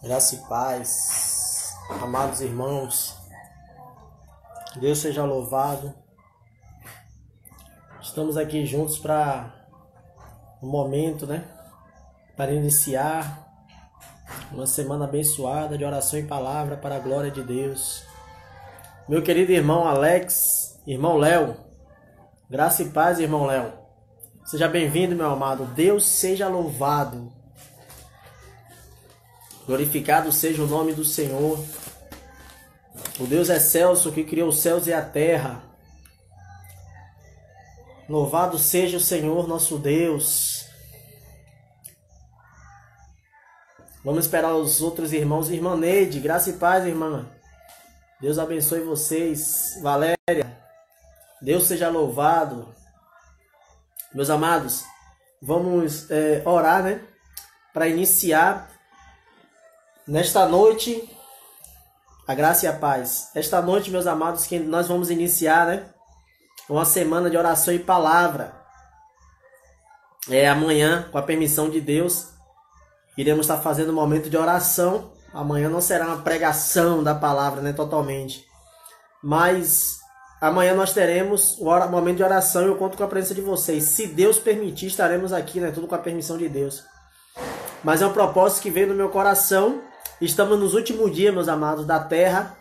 Graça e paz, amados irmãos, Deus seja louvado. Estamos aqui juntos para um momento, para iniciar uma semana abençoada de oração e palavra para a glória de Deus. Meu querido irmão Alex, irmão Léo, graça e paz, irmão Léo. Seja bem-vindo, meu amado. Deus seja louvado. Glorificado seja o nome do Senhor. O Deus excelso que criou os céus e a terra. Louvado seja o Senhor nosso Deus. Vamos esperar os outros irmãos. Irmã Neide, graça e paz, irmã. Deus abençoe vocês. Valéria, Deus seja louvado. Meus amados, vamos orar, para iniciar nesta noite, a graça e a paz. Esta noite, meus amados, que nós vamos iniciar, uma semana de oração e palavra. Amanhã, com a permissão de Deus, iremos estar fazendo um momento de oração. Amanhã não será uma pregação da palavra, totalmente. Mas amanhã nós teremos um momento de oração e eu conto com a presença de vocês. Se Deus permitir, estaremos aqui, tudo com a permissão de Deus. Mas é um propósito que veio no meu coração. Estamos nos últimos dias, meus amados, da terra,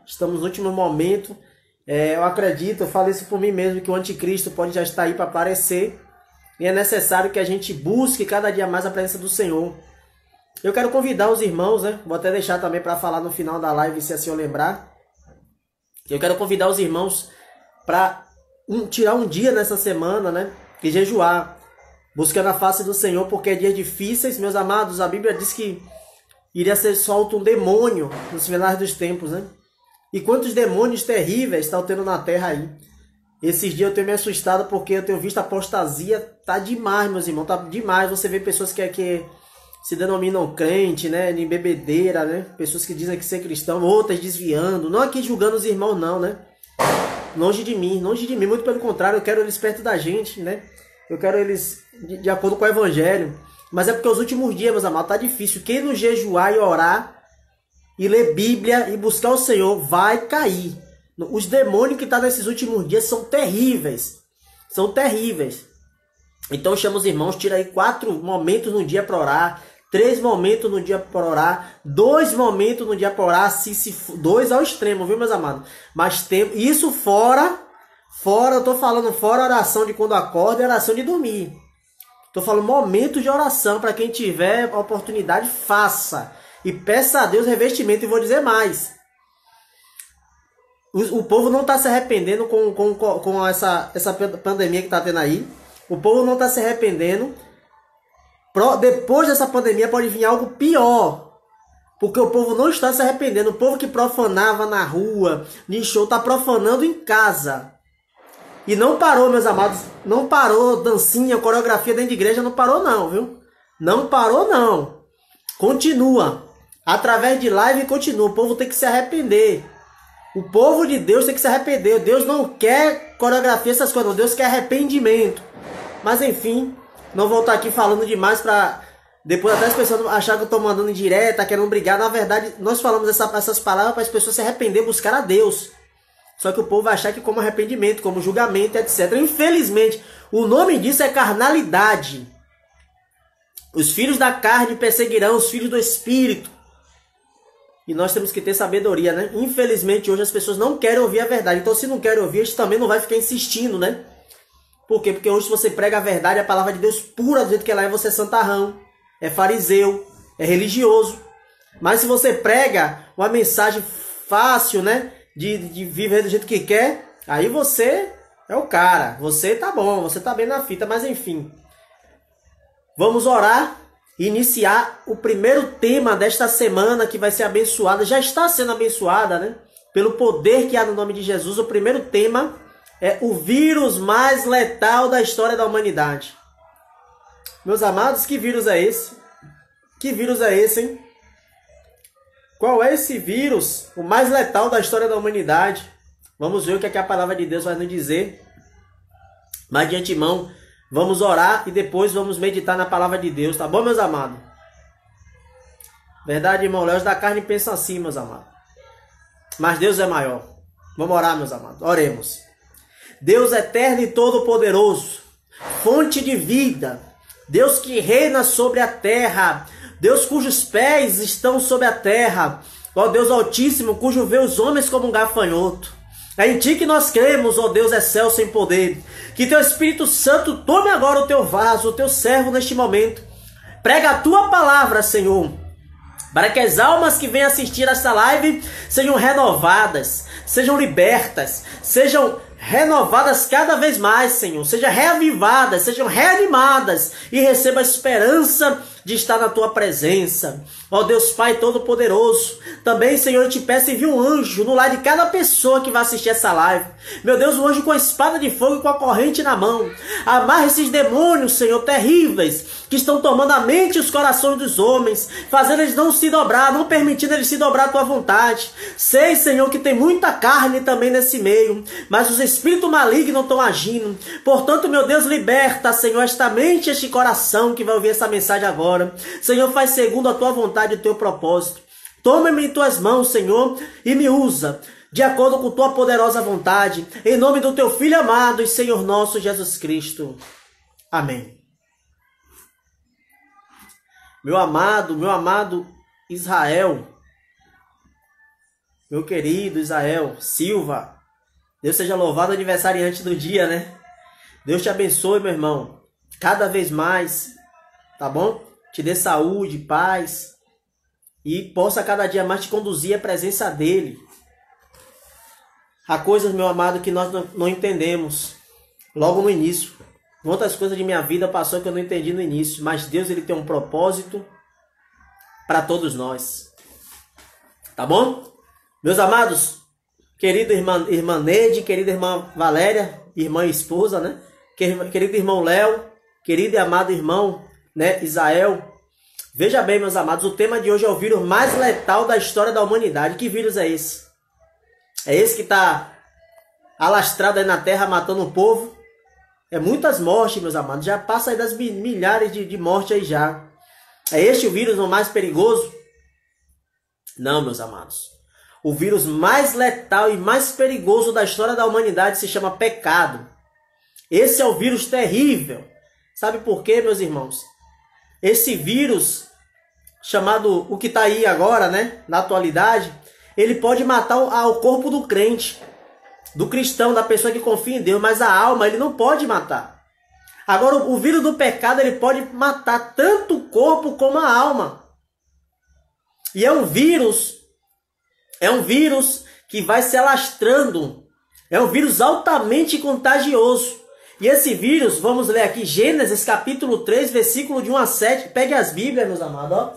Estamos no último momento. Eu acredito, eu falo isso por mim mesmo, que o anticristo pode já estar aí para aparecer. E é necessário que a gente busque cada dia mais a presença do Senhor. Eu quero convidar os irmãos, Vou até deixar também para falar no final da live, se assim eu lembrar. Eu quero convidar os irmãos para tirar um dia nessa semana, e jejuar. Buscando a face do Senhor, porque é dias difíceis, meus amados. A Bíblia diz que iria ser solto um demônio nos finais dos tempos, E quantos demônios terríveis estão tendo na terra aí. Esses dias eu tenho me assustado porque eu tenho visto a apostasia. Tá demais, meus irmãos, tá demais. Você vê pessoas que se denominam crente, em bebedeira, Pessoas que dizem que ser cristão, outras desviando. Não aqui julgando os irmãos, não, longe de mim, muito pelo contrário. Eu quero eles perto da gente, Eu quero eles de acordo com o evangelho. Mas é porque os últimos dias, meus amados, tá difícil. Quem não jejuar e orar, e ler Bíblia, e buscar o Senhor, vai cair. Os demônios que estão nesses últimos dias são terríveis. São terríveis. Então chama os irmãos, tira aí 4 momentos no dia para orar, 3 momentos no dia para orar, 2 momentos no dia para orar, se 2 ao extremo, viu, meus amados? Mas tem isso fora, eu tô falando fora a oração de quando acorda e a oração de dormir. Tô falando momentos de oração, para quem tiver a oportunidade, faça. E peça a Deus revestimento. E vou dizer mais. O povo não está se arrependendo com essa pandemia que está tendo aí. O povo não está se arrependendo. Depois dessa pandemia pode vir algo pior. Porque o povo não está se arrependendo. O povo que profanava na rua, em show, está profanando em casa. E não parou, meus amados. Não parou dancinha, coreografia dentro de igreja. Não parou não, viu? Não parou não. Continua. Através de live continua. O povo tem que se arrepender. O povo de Deus tem que se arrepender. Deus não quer coreografia, essas coisas. Deus quer arrependimento. Mas enfim, não vou estar aqui falando demais para depois até as pessoas acharem que eu estou mandando indireta, querendo brigar. Na verdade, nós falamos essas palavras para as pessoas se arrepender, buscar a Deus. Só que o povo vai achar que como arrependimento, como julgamento, etc. Infelizmente, o nome disso é carnalidade. Os filhos da carne perseguirão os filhos do Espírito. E nós temos que ter sabedoria, Infelizmente, hoje as pessoas não querem ouvir a verdade. Então, se não querem ouvir, a gente também não vai ficar insistindo, Por quê? Porque hoje se você prega a verdade, a palavra de Deus pura, do jeito que ela é, você é santarrão, é fariseu, é religioso. Mas se você prega uma mensagem fácil, de viver do jeito que quer, aí você é o cara. Você tá bom, você tá bem na fita, mas enfim. Vamos orar e iniciar o primeiro tema desta semana que vai ser abençoada. Já está sendo abençoada, Pelo poder que há no nome de Jesus. O primeiro tema é o vírus mais letal da história da humanidade. Meus amados, que vírus é esse? Que vírus é esse, hein? Qual é esse vírus, o mais letal da história da humanidade? Vamos ver o que a palavra de Deus vai nos dizer. Mas de antemão, vamos orar e depois vamos meditar na palavra de Deus, tá bom, meus amados? Verdade, irmão? Olhos da carne pensam assim, meus amados. Mas Deus é maior. Vamos orar, meus amados. Oremos. Deus eterno e todo-poderoso, fonte de vida, Deus que reina sobre a terra, Deus cujos pés estão sobre a terra, ó Deus Altíssimo, cujo vê os homens como um gafanhoto. É em Ti que nós cremos, ó Deus excelso em poder. Que Teu Espírito Santo tome agora o Teu vaso, o Teu servo neste momento. Prega a Tua palavra, Senhor, para que as almas que vêm assistir esta live sejam renovadas, sejam libertas, sejam renovadas cada vez mais, Senhor. Sejam reavivadas, sejam reanimadas e receba a esperança de estar na Tua presença. Ó Deus Pai Todo-Poderoso, também, Senhor, eu te peço, envia um anjo no lar de cada pessoa que vai assistir essa live. Meu Deus, um anjo com a espada de fogo e com a corrente na mão. Amarra esses demônios, Senhor, terríveis, que estão tomando a mente e os corações dos homens, fazendo eles não se dobrar, não permitindo eles se dobrar à Tua vontade. Sei, Senhor, que tem muita carne também nesse meio, mas os espíritos malignos estão agindo. Portanto, meu Deus, liberta, Senhor, esta mente, este coração que vai ouvir essa mensagem agora. Senhor, faz segundo a Tua vontade e o Teu propósito. Toma-me em Tuas mãos, Senhor, e me usa de acordo com Tua poderosa vontade, em nome do Teu Filho amado e Senhor nosso Jesus Cristo. Amém. Meu amado Israel, meu querido Israel Silva, Deus seja louvado, aniversariante do dia, né? Deus te abençoe, meu irmão, cada vez mais, tá bom? Te dê saúde, paz, e possa cada dia mais te conduzir à presença dEle. Há coisas, meu amado, que nós não entendemos logo no início. Quantas coisas de minha vida passou que eu não entendi no início, mas Deus, Ele tem um propósito para todos nós. Tá bom? Meus amados, querida irmã Neide, querida irmã Valéria, irmã e esposa, né? Querido irmão Léo, querido e amado irmão, né, Israel. Veja bem, meus amados, o tema de hoje é o vírus mais letal da história da humanidade. Que vírus é esse? É esse que está alastrado aí na terra, matando o povo. É muitas mortes, meus amados. Já passa aí das milhares de mortes aí já. É este o vírus o mais perigoso? Não, meus amados. O vírus mais letal e mais perigoso da história da humanidade se chama pecado. Esse é o vírus terrível. Sabe por quê, meus irmãos? Esse vírus, chamado o que está aí agora, né, na atualidade, ele pode matar o corpo do crente, do cristão, da pessoa que confia em Deus, mas a alma ele não pode matar. Agora, o vírus do pecado, ele pode matar tanto o corpo como a alma. E é um vírus que vai se alastrando, é um vírus altamente contagioso. E esse vírus, vamos ler aqui, Gênesis capítulo 3, versículo de 1 a 7. Pegue as Bíblias, meus amados, ó.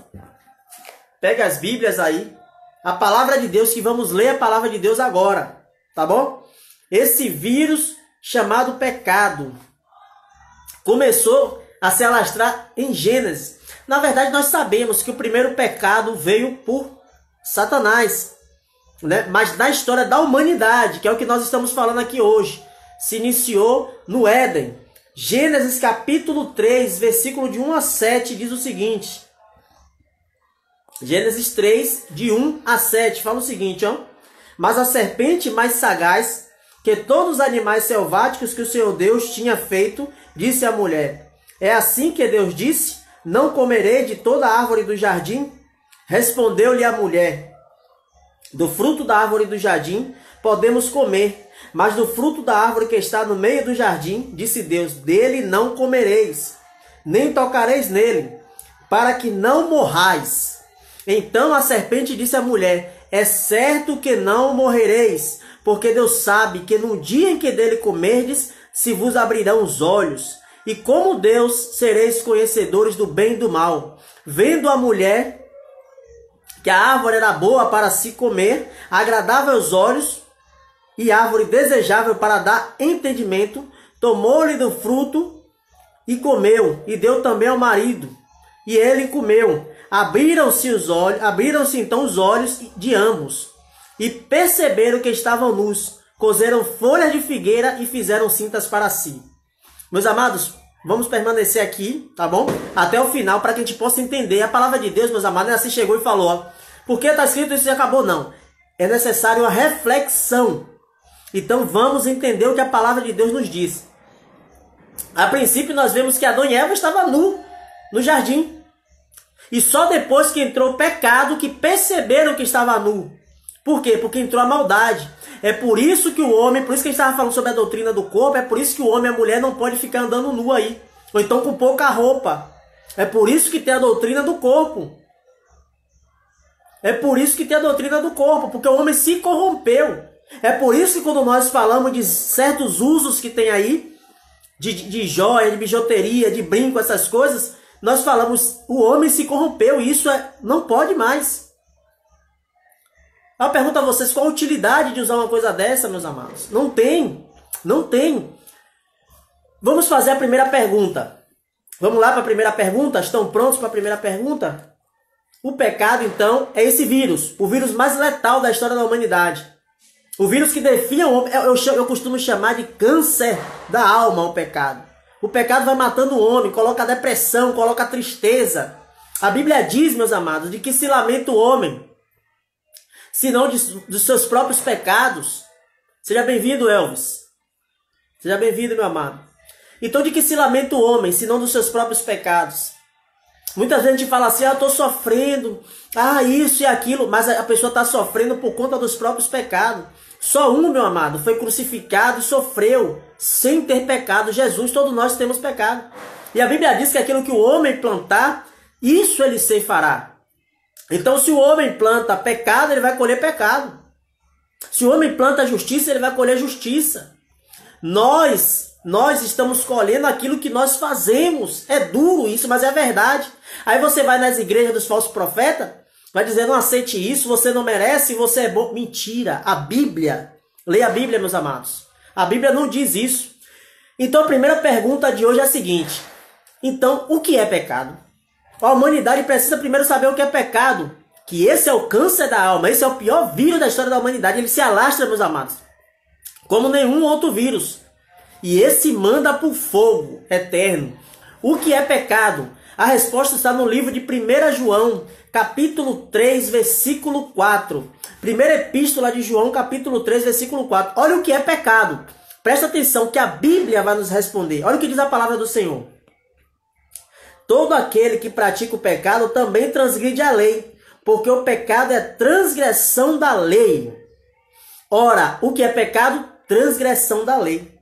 Pegue as Bíblias aí. A palavra de Deus, que vamos ler a palavra de Deus agora, tá bom? Esse vírus chamado pecado começou a se alastrar em Gênesis. Na verdade, nós sabemos que o primeiro pecado veio por Satanás, né? Mas na história da humanidade, que é o que nós estamos falando aqui hoje, se iniciou no Éden. Gênesis capítulo 3, versículo de 1 a 7, diz o seguinte. Gênesis 3, de 1 a 7, fala o seguinte, ó. Mas a serpente mais sagaz que todos os animais selváticos que o Senhor Deus tinha feito, disse à mulher, é assim que Deus disse, não comerei de toda a árvore do jardim? Respondeu-lhe a mulher, do fruto da árvore do jardim podemos comer, mas do fruto da árvore que está no meio do jardim, disse Deus, dele não comereis, nem tocareis nele, para que não morrais. Então a serpente disse à mulher, é certo que não morrereis, porque Deus sabe que no dia em que dele comerdes, se vos abrirão os olhos, e como Deus sereis conhecedores do bem e do mal. Vendo a mulher que a árvore era boa para se comer, agradável aos olhos, e árvore desejável para dar entendimento, tomou-lhe do fruto e comeu, e deu também ao marido, e ele comeu. Abriram-se então os olhos de ambos, e perceberam que estavam nus, cozeram folhas de figueira e fizeram cintas para si. Meus amados, Vamos permanecer aqui, tá bom? Até o final, para que a gente possa entender a palavra de Deus, meus amados. Não é assim, chegou e falou, ó, porque está escrito isso e acabou, não. É necessário uma reflexão. Então vamos entender o que a palavra de Deus nos diz. A princípio nós vemos que Adão e Eva estavam nus no jardim. E só depois que entrou o pecado que perceberam que estava nu. Por quê? Porque entrou a maldade. É por isso que o homem, por isso que a gente estava falando sobre a doutrina do corpo, é por isso que o homem e a mulher não podem ficar andando nu aí. Ou então com pouca roupa. É por isso que tem a doutrina do corpo. É por isso que tem a doutrina do corpo, porque o homem se corrompeu. É por isso que quando nós falamos de certos usos que tem aí, de joia, de bijuteria, de brinco, essas coisas, nós falamos, o homem se corrompeu, e isso não pode mais. Eu pergunto a vocês, qual a utilidade de usar uma coisa dessa, meus amados? Não tem, não tem. Vamos fazer a primeira pergunta. Vamos lá para a primeira pergunta? Estão prontos para a primeira pergunta? O pecado, então, é esse vírus, o vírus mais letal da história da humanidade. O vírus que define o homem, eu costumo chamar de câncer da alma, o pecado. O pecado vai matando o homem, coloca depressão, coloca tristeza. A Bíblia diz, meus amados, de que se lamenta o homem, senão dos seus próprios pecados. Seja bem-vindo, Elvis. Seja bem-vindo, meu amado. Então, de que se lamenta o homem, senão dos seus próprios pecados. Muita gente fala assim, eu estou sofrendo, isso e aquilo, mas a pessoa está sofrendo por conta dos próprios pecados. Só um, meu amado, foi crucificado e sofreu sem ter pecado. Jesus, todos nós temos pecado. E a Bíblia diz que aquilo que o homem plantar, isso ele ceifará. Então, se o homem planta pecado, ele vai colher pecado. Se o homem planta justiça, ele vai colher justiça. Nós estamos colhendo aquilo que nós fazemos. É duro isso, mas é verdade. Aí você vai nas igrejas dos falsos profetas, vai dizer, não aceite isso, você não merece, você é bom. Mentira. A Bíblia, leia a Bíblia, meus amados. A Bíblia não diz isso. Então a primeira pergunta de hoje é a seguinte. Então, o que é pecado? A humanidade precisa primeiro saber o que é pecado. Que esse é o câncer da alma, esse é o pior vírus da história da humanidade. Ele se alastra, meus amados, como nenhum outro vírus. E esse manda por fogo eterno. O que é pecado? A resposta está no livro de 1 João, capítulo 3, versículo 4. Primeira epístola de João, capítulo 3, versículo 4. Olha o que é pecado. Presta atenção que a Bíblia vai nos responder. Olha o que diz a palavra do Senhor. Todo aquele que pratica o pecado também transgride a lei, porque o pecado é transgressão da lei. Ora, o que é pecado? Transgressão da lei.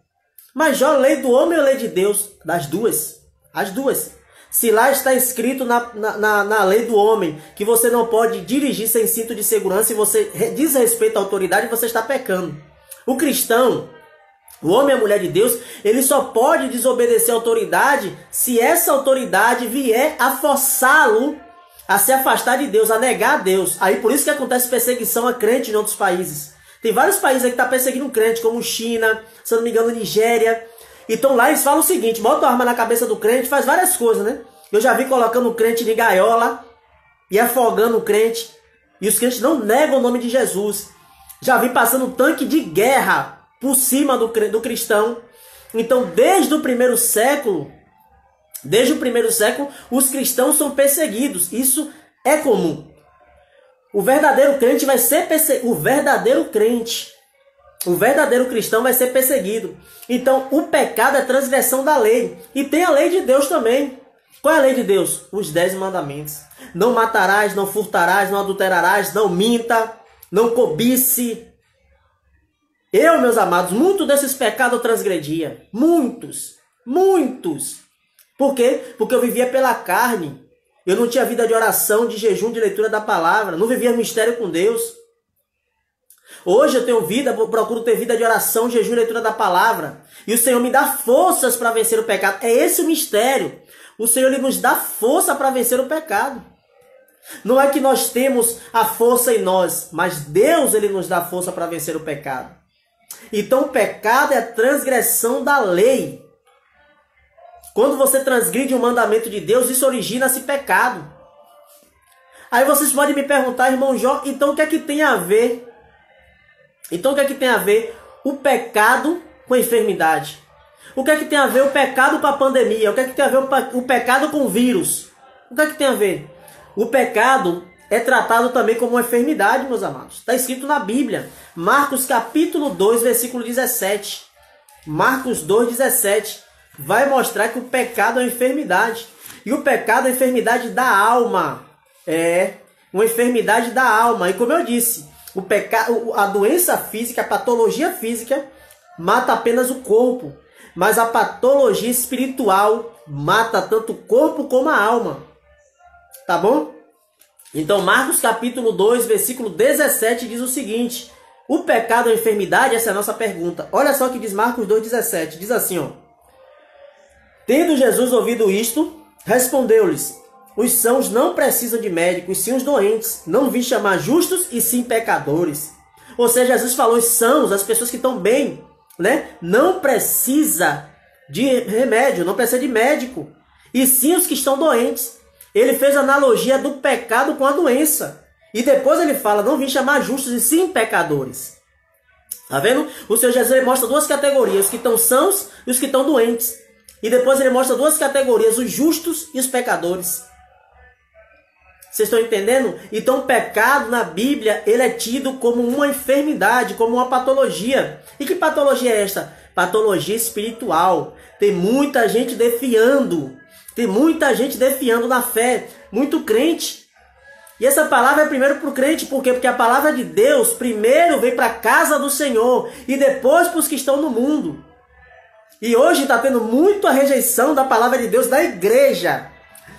Mas já a lei do homem ou a lei de Deus? Das duas. As duas. Se lá está escrito na lei do homem que você não pode dirigir sem cinto de segurança e você desrespeita a autoridade, você está pecando. O cristão, o homem e a mulher de Deus, ele só pode desobedecer a autoridade se essa autoridade vier a forçá-lo a se afastar de Deus, a negar a Deus. Aí por isso que acontece perseguição a crente em outros países. Tem vários países aí que estão perseguindo crente, como China, se eu não me engano, Nigéria. Então lá eles falam o seguinte, bota a arma na cabeça do crente, faz várias coisas, né? Eu já vi colocando o crente de gaiola e afogando o crente. E os crentes não negam o nome de Jesus. Já vi passando tanque de guerra por cima do cristão. Então desde o primeiro século, os cristãos são perseguidos. Isso é comum. O verdadeiro crente vai ser perseguido. O verdadeiro cristão vai ser perseguido. Então, o pecado é transgressão da lei. E tem a lei de Deus também. Qual é a lei de Deus? Os 10 mandamentos. Não matarás, não furtarás, não adulterarás, não minta, não cobice. Eu, meus amados, muitos desses pecados eu transgredia. Muitos. Por quê? Porque eu vivia pela carne. Eu não tinha vida de oração, de jejum, de leitura da palavra. Não vivia mistério com Deus. Hoje eu tenho vida, procuro ter vida de oração, jejum e leitura da palavra. E o Senhor me dá forças para vencer o pecado. É esse o mistério. O Senhor ele nos dá força para vencer o pecado. Não é que nós temos a força em nós, mas Deus ele nos dá força para vencer o pecado. Então o pecado é a transgressão da lei. Quando você transgride o mandamento de Deus, isso origina-se pecado. Aí vocês podem me perguntar, irmão Jó, então o que é que tem a ver? O pecado com a enfermidade? O que é que tem a ver o pecado com a pandemia? O que é que tem a ver o pecado com o vírus? O que é que tem a ver? O pecado é tratado também como uma enfermidade, meus amados. Está escrito na Bíblia. Marcos capítulo 2, versículo 17. Marcos 2,17 vai mostrar que o pecado é uma enfermidade. E o pecado é uma enfermidade da alma. É uma enfermidade da alma. E como eu disse, o pecado, a doença física, a patologia física mata apenas o corpo. Mas a patologia espiritual mata tanto o corpo como a alma. Tá bom? Então Marcos capítulo 2, versículo 17 diz o seguinte: o pecado é enfermidade? Essa é a nossa pergunta. Olha só o que diz Marcos 2,17. Diz assim, ó. Tendo Jesus ouvido isto, respondeu-lhes: os sãos não precisam de médicos, sim os doentes. Não vim chamar justos, e sim pecadores. Ou seja, Jesus falou, os sãos, as pessoas que estão bem, né? Não precisa de remédio, não precisa de médico. E sim os que estão doentes. Ele fez a analogia do pecado com a doença. E depois ele fala, não vim chamar justos, e sim pecadores. Tá vendo? O Senhor Jesus ele mostra duas categorias, os que estão sãos e os que estão doentes. E depois ele mostra duas categorias, os justos e os pecadores. Vocês estão entendendo? Então o pecado na Bíblia, ele é tido como uma enfermidade, como uma patologia. E que patologia é esta? Patologia espiritual. Tem muita gente defiando. Tem muita gente defiando na fé. Muito crente. E essa palavra é primeiro para o crente. Por quê? Porque a palavra de Deus primeiro vem para a casa do Senhor. E depois para os que estão no mundo. E hoje está tendo muito a rejeição da palavra de Deus da igreja.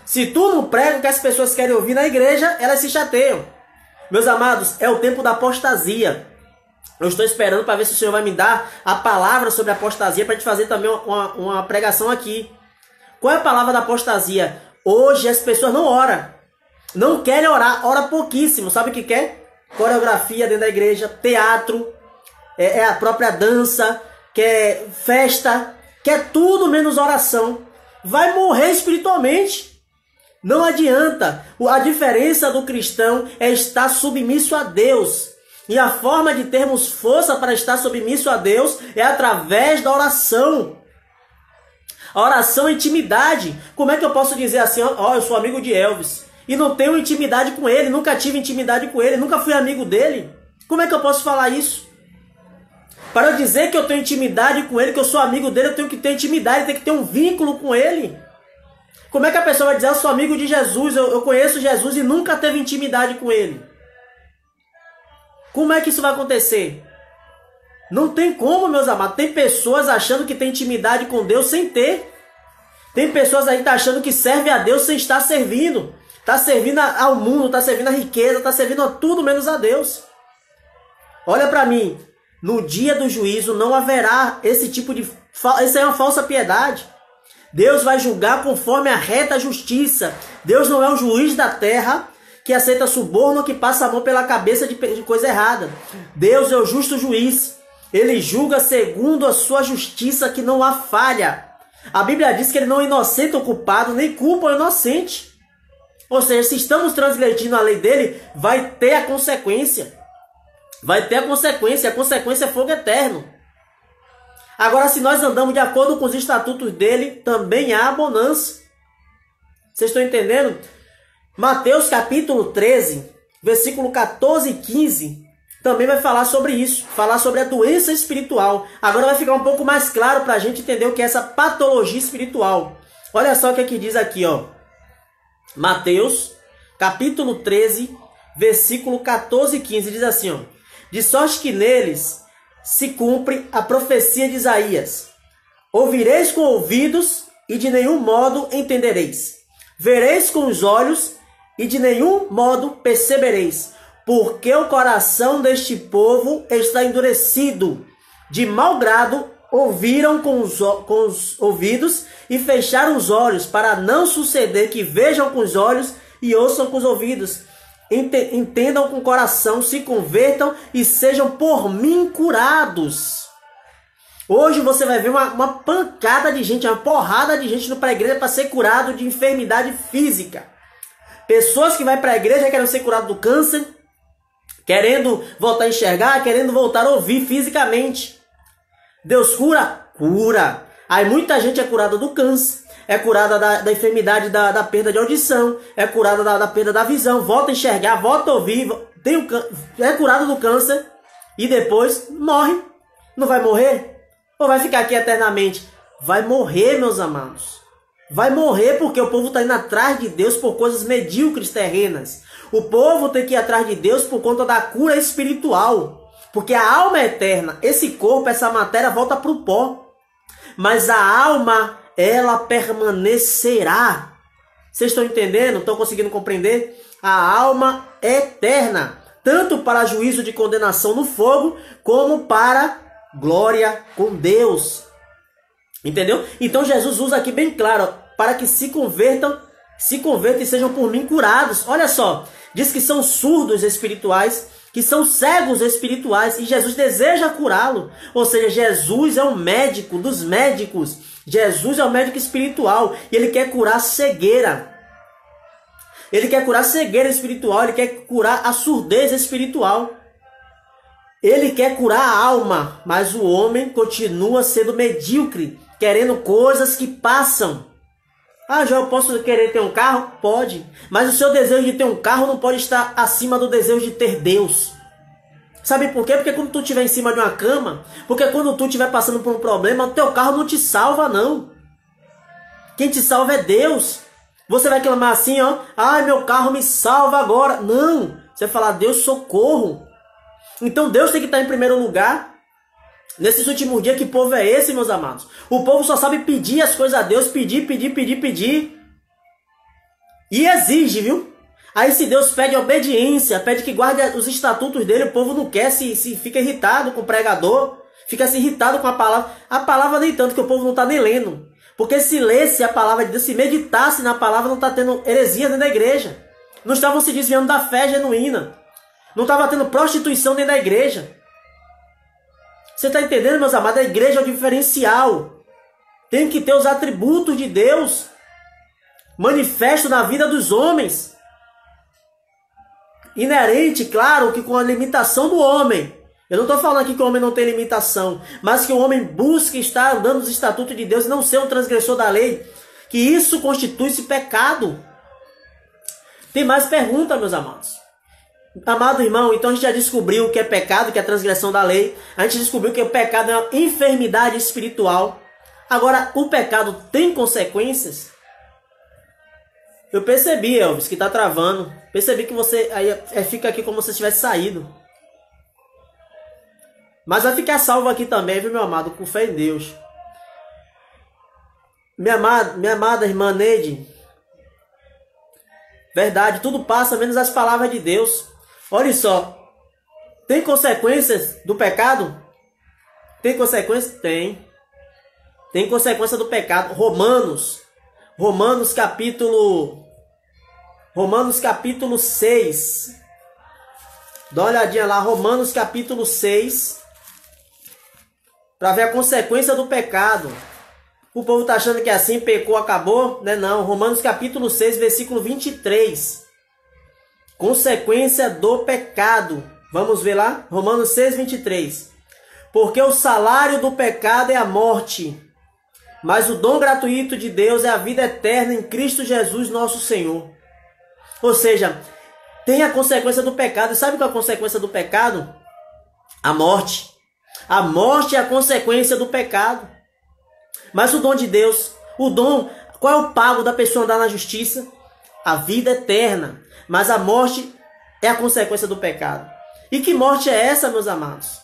Se tu não prega o que as pessoas querem ouvir na igreja, elas se chateiam. Meus amados, é o tempo da apostasia. Eu estou esperando para ver se o Senhor vai me dar a palavra sobre a apostasia para a gente fazer também uma pregação aqui. Qual é a palavra da apostasia? Hoje as pessoas não oram. Não querem orar, ora pouquíssimo. Sabe o que quer? Coreografia dentro da igreja, teatro, é a própria dança, quer festa, quer tudo menos oração. Vai morrer espiritualmente. Não adianta. A diferença do cristão é estar submisso a Deus. E a forma de termos força para estar submisso a Deus é através da oração. A oração é intimidade. Como é que eu posso dizer assim, ó, eu sou amigo de Elvis e não tenho intimidade com ele, nunca tive intimidade com ele, nunca fui amigo dele? Como é que eu posso falar isso? Para eu dizer que eu tenho intimidade com ele, que eu sou amigo dele, eu tenho que ter intimidade, tenho que ter um vínculo com ele. Como é que a pessoa vai dizer, eu sou amigo de Jesus, eu conheço Jesus e nunca teve intimidade com ele? Como é que isso vai acontecer? Não tem como, meus amados. Tem pessoas achando que tem intimidade com Deus sem ter. Tem pessoas aí que estão achando que serve a Deus sem estar servindo. Está servindo ao mundo, está servindo a riqueza, está servindo a tudo menos a Deus. Olha para mim. No dia do juízo não haverá esse tipo de... Isso é uma falsa piedade. Deus vai julgar conforme a reta justiça. Deus não é um juiz da terra que aceita suborno, que passa a mão pela cabeça de coisa errada. Deus é o justo juiz. Ele julga segundo a sua justiça, que não há falha. A Bíblia diz que ele não inocenta o culpado, nem culpa o inocente. Ou seja, se estamos transgredindo a lei dele, vai ter a consequência. Vai ter a consequência é fogo eterno. Agora, se nós andamos de acordo com os estatutos dele, também há bonança. Vocês estão entendendo? Mateus capítulo 13, versículo 14 e 15, também vai falar sobre isso. Falar sobre a doença espiritual. Agora vai ficar um pouco mais claro para a gente entender o que é essa patologia espiritual. Olha só o que é que diz aqui, ó. Mateus capítulo 13, versículo 14 e 15, diz assim, ó. De sorte que neles se cumpre a profecia de Isaías. Ouvireis com ouvidos e de nenhum modo entendereis. Vereis com os olhos e de nenhum modo percebereis. Porque o coração deste povo está endurecido. De mau grado ouviram com os ouvidos e fecharam os olhos, para não suceder que vejam com os olhos e ouçam com os ouvidos. Entendam com o coração, se convertam e sejam por mim curados. Hoje você vai ver uma pancada de gente, uma porrada de gente para a igreja para ser curado de enfermidade física. Pessoas que vão para a igreja querendo ser curado do câncer, querendo voltar a enxergar, querendo voltar a ouvir fisicamente. Deus cura? Cura. Aí muita gente é curada do câncer, é curada da enfermidade da perda de audição, é curada da perda da visão, volta a enxergar, volta a ouvir, é curada do câncer e depois morre. Não vai morrer? Ou vai ficar aqui eternamente? Vai morrer, meus amados. Vai morrer porque o povo está indo atrás de Deus por coisas medíocres terrenas. O povo tem que ir atrás de Deus por conta da cura espiritual. Porque a alma é eterna. Esse corpo, essa matéria volta para o pó. Mas a alma, ela permanecerá. Vocês estão entendendo? Estão conseguindo compreender? A alma é eterna. Tanto para juízo de condenação no fogo, como para glória com Deus. Entendeu? Então Jesus usa aqui bem claro, para que se convertam e sejam por mim curados. Olha só, diz que são surdos espirituais, que são cegos espirituais, e Jesus deseja curá-lo. Ou seja, Jesus é o médico dos médicos. Jesus é o médico espiritual, e ele quer curar a cegueira. Ele quer curar a cegueira espiritual, ele quer curar a surdez espiritual. Ele quer curar a alma, mas o homem continua sendo medíocre, querendo coisas que passam. Ah, João, eu posso querer ter um carro? Pode. Mas o seu desejo de ter um carro não pode estar acima do desejo de ter Deus. Sabe por quê? Porque quando tu estiver em cima de uma cama, porque quando tu estiver passando por um problema, o teu carro não te salva, não. Quem te salva é Deus. Você vai clamar assim, ó, ai, meu carro me salva agora. Não. Você vai falar, Deus, socorro. Então Deus tem que estar em primeiro lugar. Nesses últimos dias, que povo é esse, meus amados? O povo só sabe pedir as coisas a Deus, pedir. E exige, viu? Aí se Deus pede obediência, pede que guarde os estatutos dele, o povo não quer, se fica irritado com o pregador, fica se irritado com a palavra. A palavra nem tanto, que o povo não está nem lendo. Porque se lesse a palavra de Deus, se meditasse na palavra, não está tendo heresia dentro da igreja. Não estavam se desviando da fé genuína. Não estava tendo prostituição dentro da igreja. Você está entendendo, meus amados? A igreja é o diferencial. Tem que ter os atributos de Deus manifesto na vida dos homens. Inerente, claro, que com a limitação do homem. Eu não estou falando aqui que o homem não tem limitação, mas que o homem busque estar andando nos estatutos de Deus e não ser um transgressor da lei. Que isso constitui-se pecado. Tem mais pergunta, meus amados. Amado irmão, então a gente já descobriu o que é pecado, que é a transgressão da lei. A gente descobriu que o pecado é uma enfermidade espiritual. Agora, o pecado tem consequências? Eu percebi, Elvis, que está travando. Percebi que você aí fica aqui como se tivesse saído. Mas vai ficar salvo aqui também, viu, meu amado? Com fé em Deus. Minha amada irmã Neide. Verdade, tudo passa menos as palavras de Deus. Olha só, tem consequências do pecado? Tem consequências? Tem. Tem consequência do pecado. Romanos capítulo 6. Dá uma olhadinha lá, Romanos capítulo 6. Para ver a consequência do pecado. O povo está achando que assim pecou, acabou? Né? Não, Romanos capítulo 6, versículo 23. Consequência do pecado. Vamos ver lá? Romanos 6, 23. Porque o salário do pecado é a morte, mas o dom gratuito de Deus é a vida eterna em Cristo Jesus nosso Senhor. Ou seja, tem a consequência do pecado. E sabe qual é a consequência do pecado? A morte. A morte é a consequência do pecado. Mas o dom de Deus, qual é o pago da pessoa andar na justiça? A vida eterna. Mas a morte é a consequência do pecado. E que morte é essa, meus amados?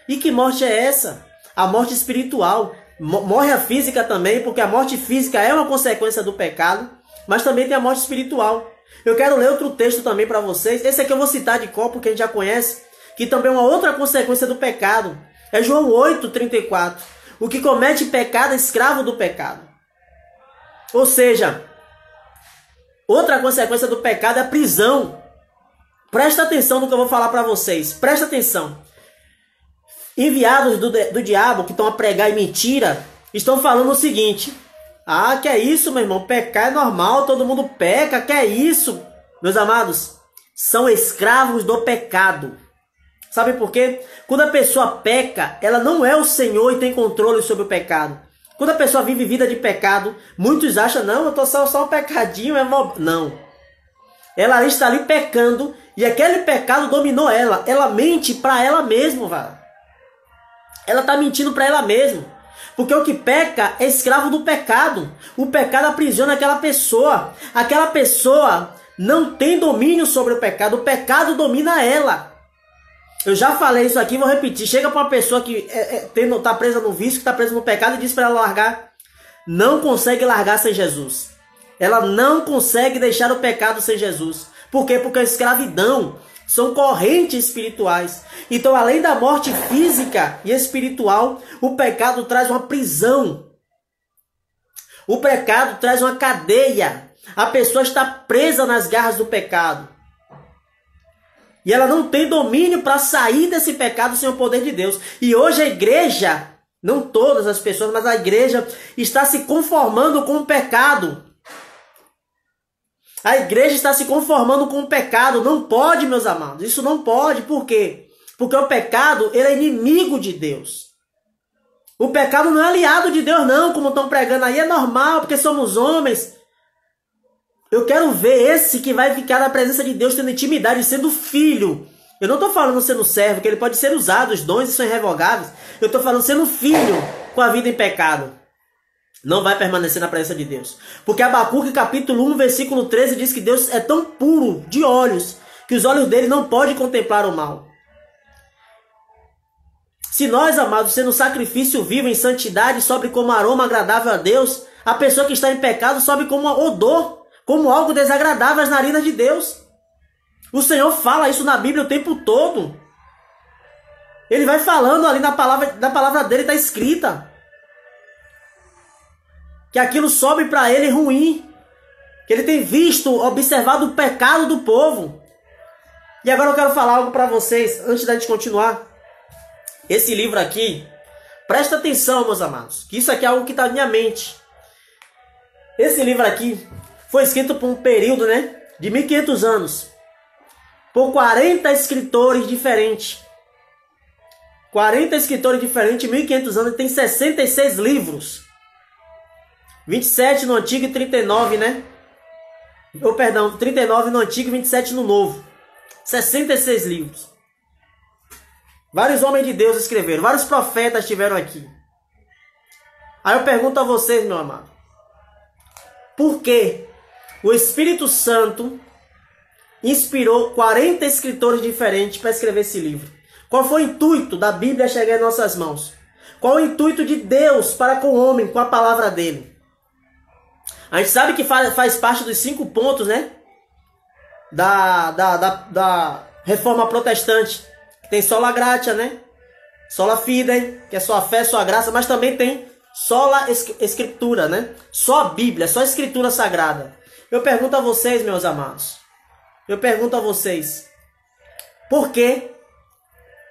E que morte é essa? A morte espiritual. Morre a física também, porque a morte física é uma consequência do pecado, mas também tem a morte espiritual. Eu quero ler outro texto também para vocês. Esse aqui eu vou citar de cor, porque a gente já conhece, que também é uma outra consequência do pecado. É João 8, 34. O que comete pecado é escravo do pecado. Ou seja, outra consequência do pecado é a prisão. Presta atenção no que eu vou falar para vocês. Presta atenção. Enviados do diabo, que estão a pregar em mentira, estão falando o seguinte: ah, que é isso, meu irmão? Pecar é normal, todo mundo peca, que é isso? Meus amados, são escravos do pecado. Sabe por quê? Quando a pessoa peca, ela não é o Senhor e tem controle sobre o pecado. Quando a pessoa vive vida de pecado, muitos acham, não, eu tô só um pecadinho, não. Ela está ali pecando e aquele pecado dominou ela. Ela mente para ela mesma, velho. Ela está mentindo para ela mesma. Porque o que peca é escravo do pecado. O pecado aprisiona aquela pessoa. Aquela pessoa não tem domínio sobre o pecado domina ela. Eu já falei isso aqui, vou repetir. Chega para uma pessoa que está presa no vício, que está presa no pecado e diz para ela largar. Não consegue largar sem Jesus. Ela não consegue deixar o pecado sem Jesus. Por quê? Porque a escravidão são correntes espirituais. Então, além da morte física e espiritual, o pecado traz uma prisão. O pecado traz uma cadeia. A pessoa está presa nas garras do pecado. E ela não tem domínio para sair desse pecado sem o poder de Deus. E hoje a igreja, não todas as pessoas, mas a igreja está se conformando com o pecado. A igreja está se conformando com o pecado. Não pode, meus amados. Isso não pode. Por quê? Porque o pecado, ele é inimigo de Deus. O pecado não é aliado de Deus, não. Como estão pregando aí, é normal, porque somos homens. Eu quero ver esse que vai ficar na presença de Deus, tendo intimidade, sendo filho. Eu não estou falando sendo servo, que ele pode ser usado, os dons são irrevogáveis. Eu estou falando sendo filho com a vida em pecado. Não vai permanecer na presença de Deus. Porque Abacuque capítulo 1, versículo 13 diz que Deus é tão puro de olhos que os olhos dele não podem contemplar o mal. Se nós, amados, sendo sacrifício vivo em santidade, sobe como aroma agradável a Deus, a pessoa que está em pecado sobe como odor, como algo desagradável às narinas de Deus. O Senhor fala isso na Bíblia o tempo todo. Ele vai falando ali na palavra dele, está escrita. Que aquilo sobe para ele ruim. Que ele tem visto, observado o pecado do povo. E agora eu quero falar algo para vocês, antes da gente continuar. Esse livro aqui, presta atenção, meus amados, que isso aqui é algo que está na minha mente. Esse livro aqui foi escrito por um período, de 1500 anos. Por 40 escritores diferentes. 40 escritores diferentes, 1500 anos, tem 66 livros. 27 no Antigo e 39, 39 no Antigo e 27 no Novo. 66 livros. Vários homens de Deus escreveram, vários profetas estiveram aqui. Aí eu pergunto a vocês, meu amado, por que o Espírito Santo inspirou 40 escritores diferentes para escrever esse livro? Qual foi o intuito da Bíblia chegar em nossas mãos? Qual o intuito de Deus para com o homem, com a palavra dele? A gente sabe que faz parte dos 5 pontos, da reforma protestante. Tem sola gratia, sola fide, que é só a fé, só a graça, mas também tem sola escritura, Só a Bíblia, só a escritura sagrada. Eu pergunto a vocês, meus amados. Eu pergunto a vocês. Por que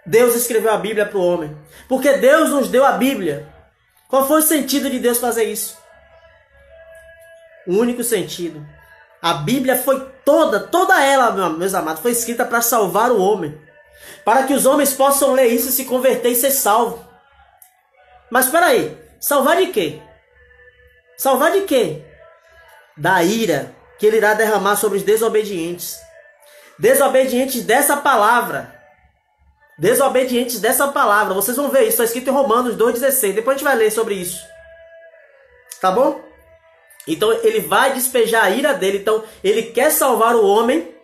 Deus escreveu a Bíblia para o homem? Porque Deus nos deu a Bíblia. Qual foi o sentido de Deus fazer isso? O único sentido. A Bíblia foi toda ela, meus amados, foi escrita para salvar o homem. Para que os homens possam ler isso, se converter e ser salvo. Mas espera aí, salvar de quê? Salvar de quê? Da ira que ele irá derramar sobre os desobedientes. Desobedientes dessa palavra. Desobedientes dessa palavra. Vocês vão ver isso, está escrito em Romanos 2,16. Depois a gente vai ler sobre isso. Tá bom? Então ele vai despejar a ira dele. Então ele quer salvar o homem.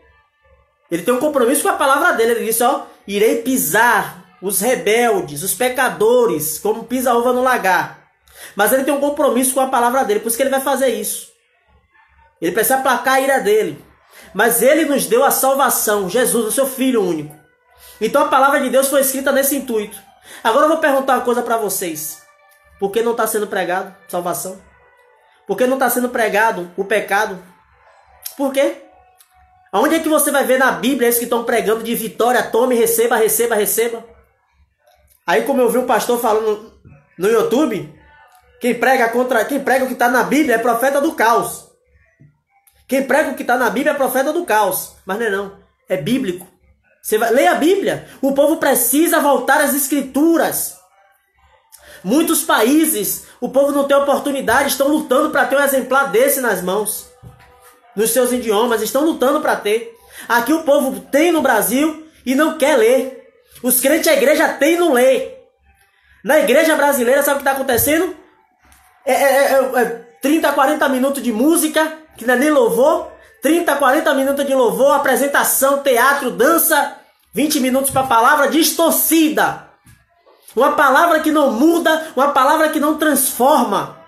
Ele tem um compromisso com a palavra dele. Ele disse, irei pisar os rebeldes, os pecadores, como pisa a uva no lagar. Mas ele tem um compromisso com a palavra dele. Por isso que ele vai fazer isso. Ele precisa aplacar a ira dele. Mas ele nos deu a salvação, Jesus, o seu Filho único. Então a palavra de Deus foi escrita nesse intuito. Agora eu vou perguntar uma coisa para vocês. Por que não está sendo pregado salvação? Por que não está sendo pregado o pecado? Por quê? Onde é que você vai ver na Bíblia esses que estão pregando de vitória, tome, receba, receba, receba? Aí como eu vi um pastor falando no YouTube, quem prega o que está na Bíblia é profeta do caos. Quem prega o que está na Bíblia é profeta do caos. Mas não é não, é bíblico. Você vai ler a Bíblia. O povo precisa voltar às Escrituras. Muitos países, o povo não tem oportunidade, estão lutando para ter um exemplar desse nas mãos. Nos seus idiomas, estão lutando para ter. Aqui o povo tem no Brasil e não quer ler. Os crentes da igreja têm e não lê. Na igreja brasileira, sabe o que está acontecendo? 30, 40 minutos de música, que não é nem louvor. 30, 40 minutos de louvor, apresentação, teatro, dança. 20 minutos para a palavra distorcida. Uma palavra que não muda, uma palavra que não transforma.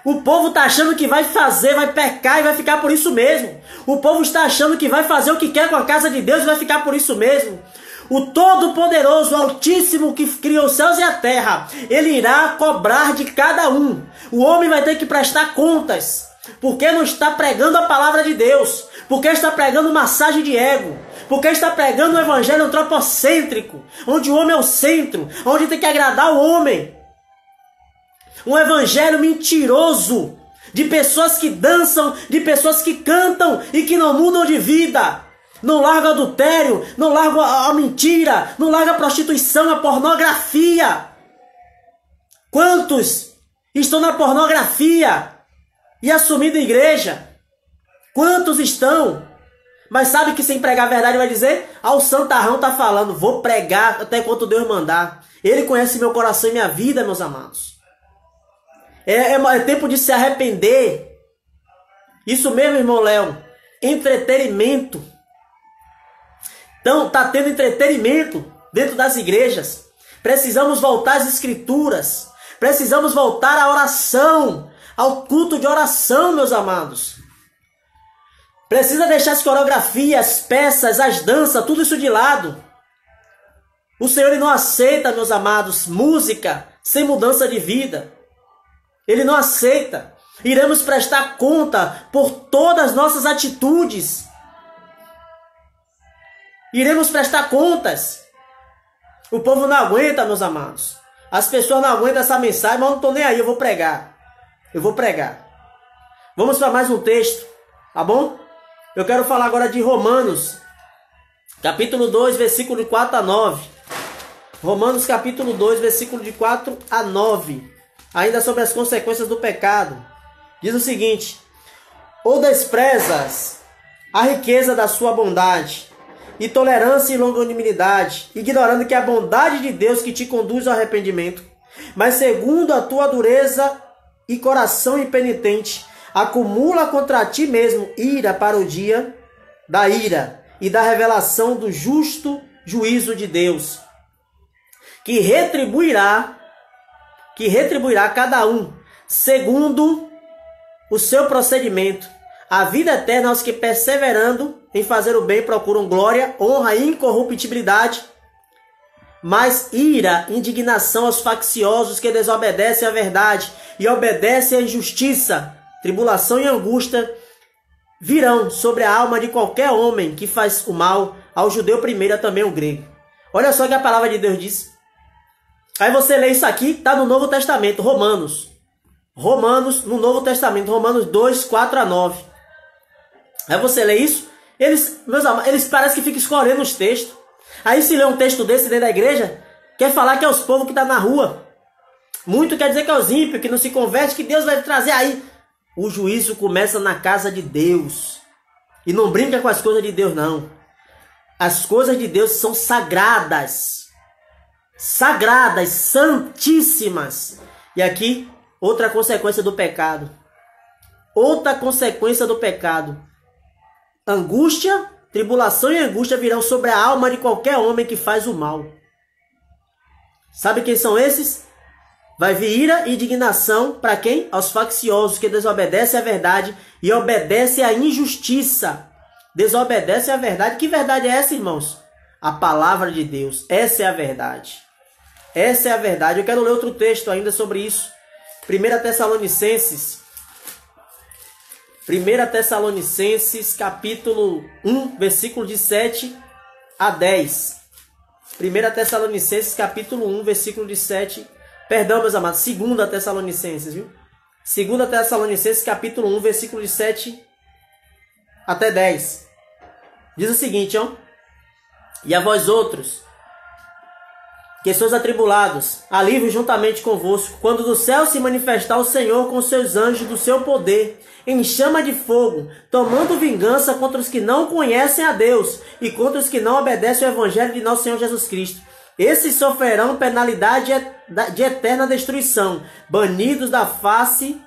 O povo está achando que vai fazer, vai pecar e vai ficar por isso mesmo. O povo está achando que vai fazer o que quer com a casa de Deus e vai ficar por isso mesmo. O Todo-Poderoso, o Altíssimo, que criou os céus e a terra, Ele irá cobrar de cada um. O homem vai ter que prestar contas, porque não está pregando a palavra de Deus, porque está pregando massagem de ego, porque está pregando um evangelho antropocêntrico, onde o homem é o centro, onde tem que agradar o homem. Um evangelho mentiroso, de pessoas que dançam, de pessoas que cantam e que não mudam de vida. Não larga o adultério, não larga a mentira, não larga a prostituição, a pornografia. Quantos estão na pornografia e assumindo a igreja? Quantos estão? Mas sabe que sem pregar a verdade vai dizer? O santarrão está falando, vou pregar até quanto Deus mandar. Ele conhece meu coração e minha vida, meus amados. É tempo de se arrepender. Isso mesmo, irmão Léo. Entretenimento. Então, está tendo entretenimento dentro das igrejas. Precisamos voltar às escrituras. Precisamos voltar à oração. Ao culto de oração, meus amados. Precisa deixar as coreografias, as peças, as danças, tudo isso de lado. O Senhor ele não aceita, meus amados, música sem mudança de vida. Ele não aceita. Iremos prestar conta por todas as nossas atitudes. Iremos prestar contas. O povo não aguenta, meus amados. As pessoas não aguentam essa mensagem, mas eu não estou nem aí, eu vou pregar. Eu vou pregar. Vamos para mais um texto, tá bom? Eu quero falar agora de Romanos, capítulo 2, versículo de 4 a 9. Romanos, capítulo 2, versículo de 4 a 9. Ainda sobre as consequências do pecado. Diz o seguinte: ou desprezas a riqueza da sua bondade, e tolerância e longanimidade, ignorando que é a bondade de Deus que te conduz ao arrependimento, mas segundo a tua dureza e coração impenitente, acumula contra ti mesmo ira para o dia da ira e da revelação do justo juízo de Deus, que retribuirá cada um segundo o seu procedimento, a vida eterna aos que, perseverando em fazer o bem, procuram glória, honra e incorruptibilidade, mas ira, indignação aos facciosos que desobedecem à verdade e obedecem à injustiça, tribulação e angústia virão sobre a alma de qualquer homem que faz o mal, ao judeu primeiro, também ao grego. Olha só o que a palavra de Deus diz. Aí você lê isso aqui, está no Novo Testamento, Romanos, no Novo Testamento, Romanos 2, 4 a 9. Aí você lê isso, meus amados, eles parecem que ficam escolhendo os textos. Aí se lê um texto desse dentro da igreja, quer falar que é os povos que estão na rua. Muito quer dizer que é os ímpios, que não se converte, que Deus vai trazer aí. O juízo começa na casa de Deus. E não brinca com as coisas de Deus, não. As coisas de Deus são sagradas. Sagradas, santíssimas. E aqui, outra consequência do pecado. Outra consequência do pecado. Angústia, tribulação e angústia virão sobre a alma de qualquer homem que faz o mal. Sabe quem são esses? Vai vir ira e indignação para quem? Aos facciosos que desobedecem à verdade e obedecem à injustiça. Desobedecem à verdade. Que verdade é essa, irmãos? A palavra de Deus. Essa é a verdade. Essa é a verdade. Eu quero ler outro texto ainda sobre isso. 1 Tessalonicenses, capítulo 1, versículo de 7 a 10. 1 Tessalonicenses, capítulo 1, versículo de 7. Perdão, meus amados. 2 Tessalonicenses, viu? 2 Tessalonicenses, capítulo 1, versículo de 7 até 10. Diz o seguinte, ó. E a vós outros, que sois atribulados, alívio juntamente convosco, quando do céu se manifestar o Senhor com seus anjos do seu poder, em chama de fogo, tomando vingança contra os que não conhecem a Deus e contra os que não obedecem ao evangelho de nosso Senhor Jesus Cristo. Esses sofrerão penalidade de eterna destruição, banidos da face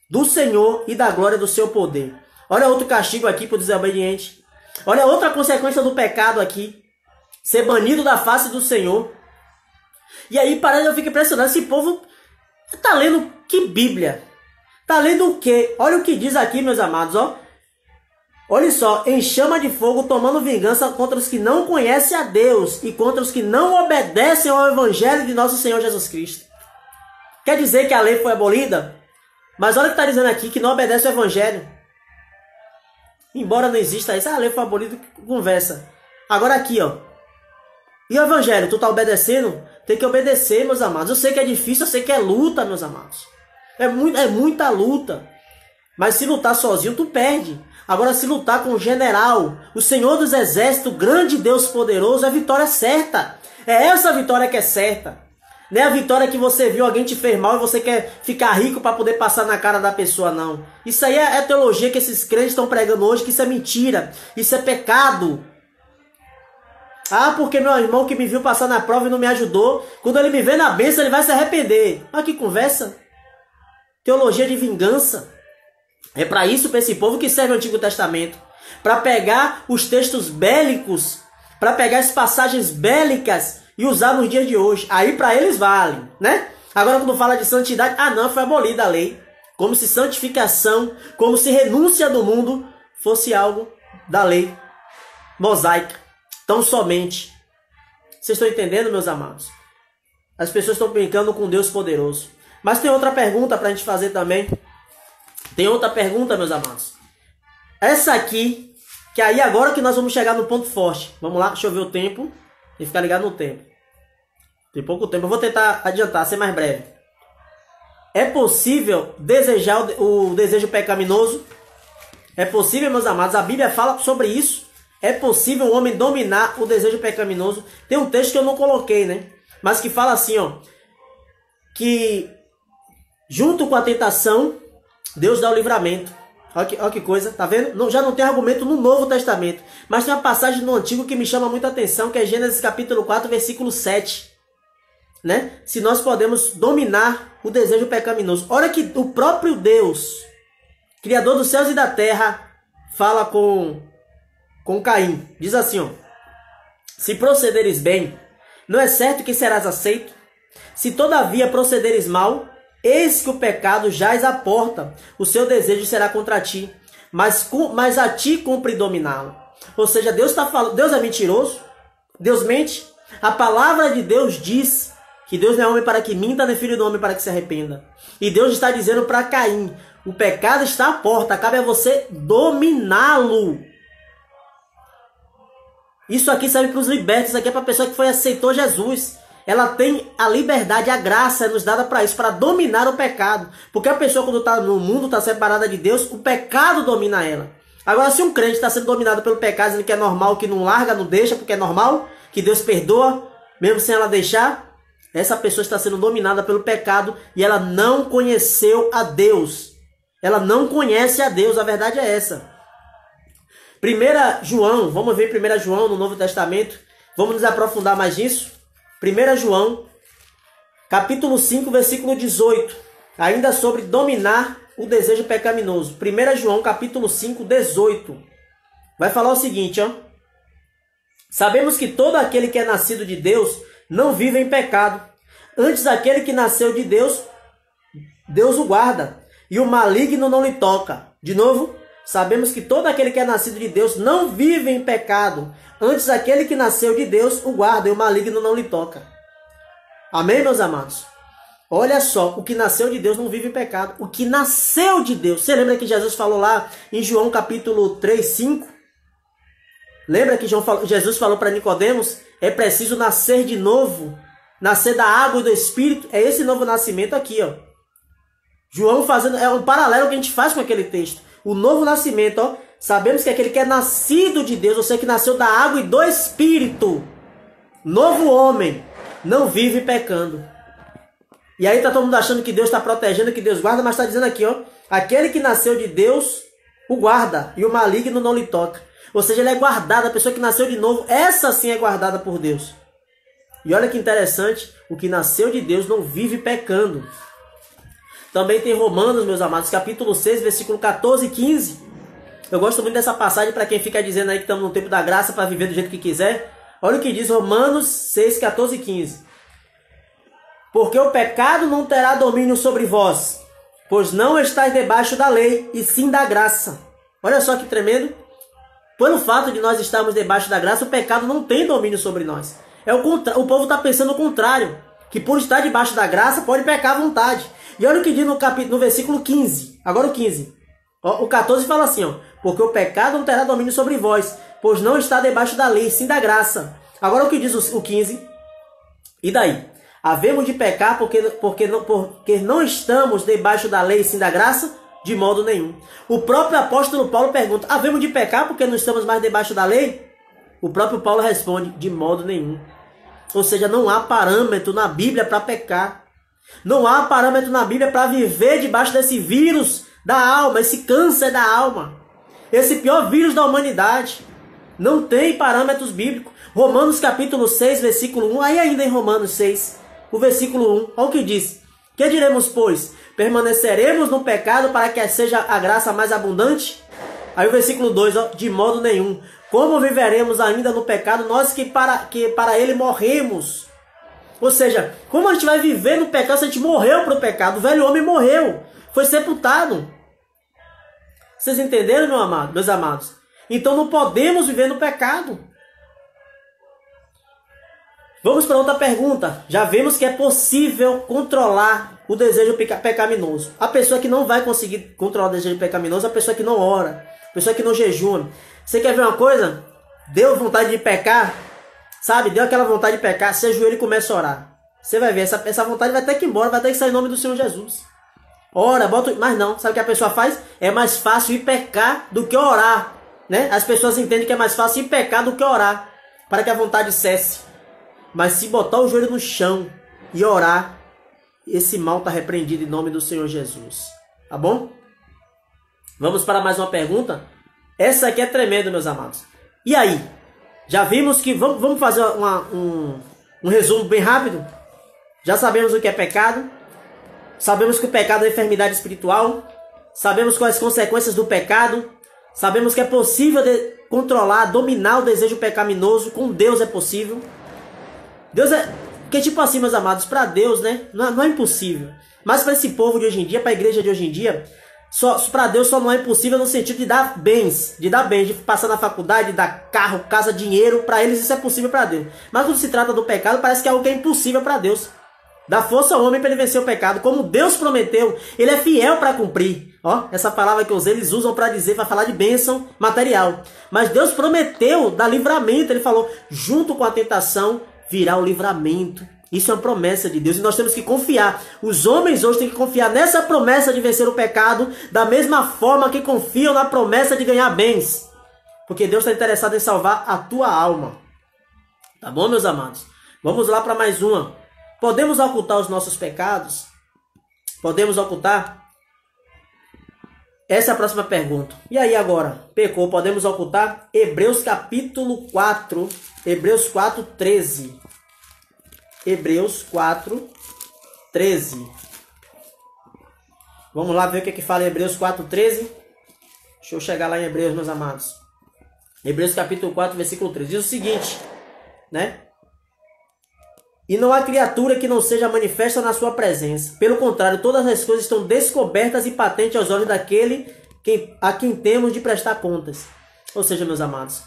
do Senhor e da glória do seu poder. Olha outro castigo aqui para o desobediente. Olha outra consequência do pecado aqui. Ser banido da face do Senhor. E aí, parece, eu fico impressionado. Esse povo está lendo que Bíblia? Está lendo o quê? Olha o que diz aqui, meus amados. Ó. Olha só. Em chama de fogo, tomando vingança contra os que não conhecem a Deus e contra os que não obedecem ao Evangelho de nosso Senhor Jesus Cristo. Quer dizer que a lei foi abolida? Mas olha o que está dizendo aqui, que não obedece ao Evangelho. Embora não exista isso, a lei foi abolida, conversa. Agora aqui, ó. E o Evangelho, tu está obedecendo? Tem que obedecer, meus amados. Eu sei que é difícil, eu sei que é luta, meus amados. É muita luta. Mas se lutar sozinho, tu perde. Agora, se lutar com o general, o Senhor dos Exércitos, o grande Deus poderoso, é a vitória certa. É essa vitória que é certa. Não é a vitória que você viu alguém te fez mal e você quer ficar rico para poder passar na cara da pessoa, não. Isso aí é teologia que esses crentes estão pregando hoje, que isso é mentira. Isso é pecado. Ah, porque meu irmão que me viu passar na prova e não me ajudou, quando ele me vê na bênção, ele vai se arrepender. Olha que conversa. Teologia de vingança. É para isso, para esse povo que serve o Antigo Testamento. Para pegar os textos bélicos, para pegar as passagens bélicas e usar nos dias de hoje. Aí para eles vale, né? Agora quando fala de santidade, não, foi abolida a lei. Como se santificação, como se renúncia do mundo fosse algo da lei mosaica. Tão somente. Vocês estão entendendo, meus amados? As pessoas estão brincando com Deus poderoso. Mas tem outra pergunta para a gente fazer também. Tem outra pergunta, meus amados. Essa aqui, que aí agora que nós vamos chegar no ponto forte. Vamos lá, deixa eu ver o tempo e ficar ligado no tempo. Tem pouco tempo, eu vou tentar adiantar, ser mais breve. É possível desejar o desejo pecaminoso? É possível, meus amados? A Bíblia fala sobre isso. É possível o homem dominar o desejo pecaminoso? Tem um texto que eu não coloquei, né? Mas que fala assim, ó. Que junto com a tentação, Deus dá o livramento. Olha que coisa, tá vendo? Já não tem argumento no Novo Testamento. Mas tem uma passagem no Antigo que me chama muita atenção, que é Gênesis capítulo 4, versículo 7. Né? Se nós podemos dominar o desejo pecaminoso. Olha que o próprio Deus, Criador dos céus e da terra, fala com Caim. Diz assim, ó. Se procederes bem, não é certo que serás aceito? Se todavia procederes mal, eis que o pecado jaz à porta, o seu desejo será contra ti, mas a ti cumpre dominá-lo. Ou seja, Deus está falando, Deus é mentiroso? Deus mente? A palavra de Deus diz que Deus não é homem para que minta, nem filho do homem para que se arrependa. E Deus está dizendo para Caim, o pecado está à porta, cabe a você dominá-lo. Isso aqui serve para os libertos, isso aqui é para a pessoa que aceitou Jesus. Ela tem a liberdade, a graça nos dada para isso, para dominar o pecado. Porque a pessoa quando está no mundo, está separada de Deus, o pecado domina ela. Agora, se um crente está sendo dominado pelo pecado, dizendo que é normal, que não larga, não deixa, porque é normal, que Deus perdoa, mesmo sem ela deixar, essa pessoa está sendo dominada pelo pecado e ela não conheceu a Deus. Ela não conhece a Deus, a verdade é essa. 1 João, vamos ver 1 João no Novo Testamento, vamos nos aprofundar mais nisso. 1 João, capítulo 5, versículo 18, ainda sobre dominar o desejo pecaminoso. 1 João, capítulo 5, 18, vai falar o seguinte, ó. Sabemos que todo aquele que é nascido de Deus não vive em pecado. Antes, aquele que nasceu de Deus, Deus o guarda, e o maligno não lhe toca. De novo, sabemos que todo aquele que é nascido de Deus não vive em pecado. Antes, aquele que nasceu de Deus o guarda e o maligno não lhe toca. Amém, meus amados? Olha só, o que nasceu de Deus não vive em pecado. O que nasceu de Deus. Você lembra que Jesus falou lá em João capítulo 3, 5? Lembra que Jesus falou para Nicodemos? É preciso nascer de novo. Nascer da água e do Espírito. É esse novo nascimento aqui, ó. João fazendo, é um paralelo que a gente faz com aquele texto. O novo nascimento, ó. Sabemos que aquele que é nascido de Deus, você que nasceu da água e do Espírito, novo homem, não vive pecando. E aí tá todo mundo achando que Deus está protegendo, que Deus guarda, mas está dizendo aqui, ó, aquele que nasceu de Deus o guarda, e o maligno não lhe toca. Ou seja, ele é guardado, a pessoa que nasceu de novo, essa sim é guardada por Deus. E olha que interessante, o que nasceu de Deus não vive pecando. Também tem Romanos, meus amados, capítulo 6, versículo 14 e 15. Eu gosto muito dessa passagem para quem fica dizendo aí que estamos no tempo da graça para viver do jeito que quiser. Olha o que diz Romanos 6, 14 e 15. Porque o pecado não terá domínio sobre vós, pois não estáis debaixo da lei, e sim da graça. Olha só que tremendo. Pelo fato de nós estarmos debaixo da graça, o pecado não tem domínio sobre nós. O povo está pensando o contrário, que por estar debaixo da graça pode pecar à vontade. E olha o que diz no versículo 15. Agora o 15. O 14 fala assim, ó, porque o pecado não terá domínio sobre vós, pois não está debaixo da lei, sim da graça. Agora o que diz o 15. E daí? Havemos de pecar porque não estamos debaixo da lei, sim da graça? De modo nenhum. O próprio apóstolo Paulo pergunta, havemos de pecar porque não estamos mais debaixo da lei? O próprio Paulo responde, de modo nenhum. Ou seja, não há parâmetro na Bíblia para pecar. Não há parâmetro na Bíblia para viver debaixo desse vírus da alma, esse câncer da alma. Esse pior vírus da humanidade. Não tem parâmetros bíblicos. Romanos capítulo 6, versículo 1, aí ainda em Romanos 6, o versículo 1, olha o que diz. Que diremos, pois? Permaneceremos no pecado para que seja a graça mais abundante? Aí o versículo 2, ó, de modo nenhum. Como viveremos ainda no pecado, nós que para ele morremos? Ou seja, como a gente vai viver no pecado se a gente morreu para o pecado? O velho homem morreu, foi sepultado. Vocês entenderam, meus amados? Então não podemos viver no pecado. Vamos para outra pergunta. Já vimos que é possível controlar o desejo pecaminoso. A pessoa que não vai conseguir controlar o desejo pecaminoso é a pessoa que não ora, a pessoa que não jejuma. Você quer ver uma coisa? Deu vontade de pecar, sabe? Deu aquela vontade de pecar, você ajoelha e começa a orar. Você vai ver, essa vontade vai ter que ir embora, vai ter que sair em nome do Senhor Jesus. Ora, mas não. Sabe o que a pessoa faz? É mais fácil ir pecar do que orar, né? As pessoas entendem que é mais fácil ir pecar do que orar, para que a vontade cesse. Mas se botar o joelho no chão e orar, esse mal está repreendido em nome do Senhor Jesus. Tá bom? Vamos para mais uma pergunta? Essa aqui é tremenda, meus amados. E aí? Já vimos que... Vamos fazer um resumo bem rápido? Já sabemos o que é pecado. Sabemos que o pecado é enfermidade espiritual. Sabemos quais as consequências do pecado. Sabemos que é possível controlar, dominar o desejo pecaminoso. Com Deus é possível. Deus é... Porque tipo assim, meus amados, para Deus, né? Não é impossível. Mas para esse povo de hoje em dia, para a igreja de hoje em dia, para Deus só não é impossível no sentido de dar bens. De passar na faculdade, de dar carro, casa, dinheiro. Para eles isso é possível para Deus. Mas quando se trata do pecado, parece que é algo que é impossível para Deus. Dá força ao homem para ele vencer o pecado. Como Deus prometeu, ele é fiel para cumprir. Ó, essa palavra que eu usei, eles usam para dizer, para falar de bênção material. Mas Deus prometeu dar livramento. Ele falou, junto com a tentação virá o livramento. Isso é uma promessa de Deus e nós temos que confiar. Os homens hoje têm que confiar nessa promessa de vencer o pecado da mesma forma que confiam na promessa de ganhar bens. Porque Deus está interessado em salvar a tua alma. Tá bom, meus amados? Vamos lá para mais uma. Podemos ocultar os nossos pecados? Podemos ocultar? Essa é a próxima pergunta. E aí agora? Pecou, podemos ocultar? Hebreus capítulo 4. Hebreus 4, 13. Hebreus 4, 13. Vamos lá ver o que fala em Hebreus 4, 13. Deixa eu chegar lá em Hebreus, meus amados. Hebreus capítulo 4, versículo 13. Diz o seguinte, né? E não há criatura que não seja manifesta na sua presença. Pelo contrário, todas as coisas estão descobertas e patentes aos olhos daquele a quem temos de prestar contas. Ou seja, meus amados,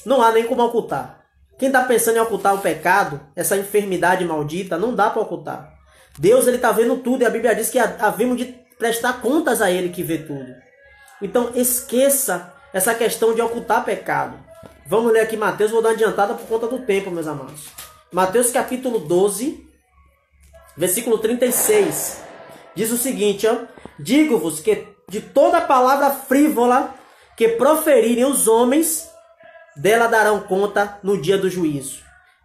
não há nem como ocultar. Quem está pensando em ocultar o pecado, essa enfermidade maldita, não dá para ocultar. Deus está vendo tudo e a Bíblia diz que havemos de prestar contas a Ele que vê tudo. Então esqueça essa questão de ocultar pecado. Vamos ler aqui Mateus, vou dar uma adiantada por conta do tempo, meus amados. Mateus capítulo 12, versículo 36. Diz o seguinte, ó. Digo-vos que de toda palavra frívola que proferirem os homens, dela darão conta no dia do juízo.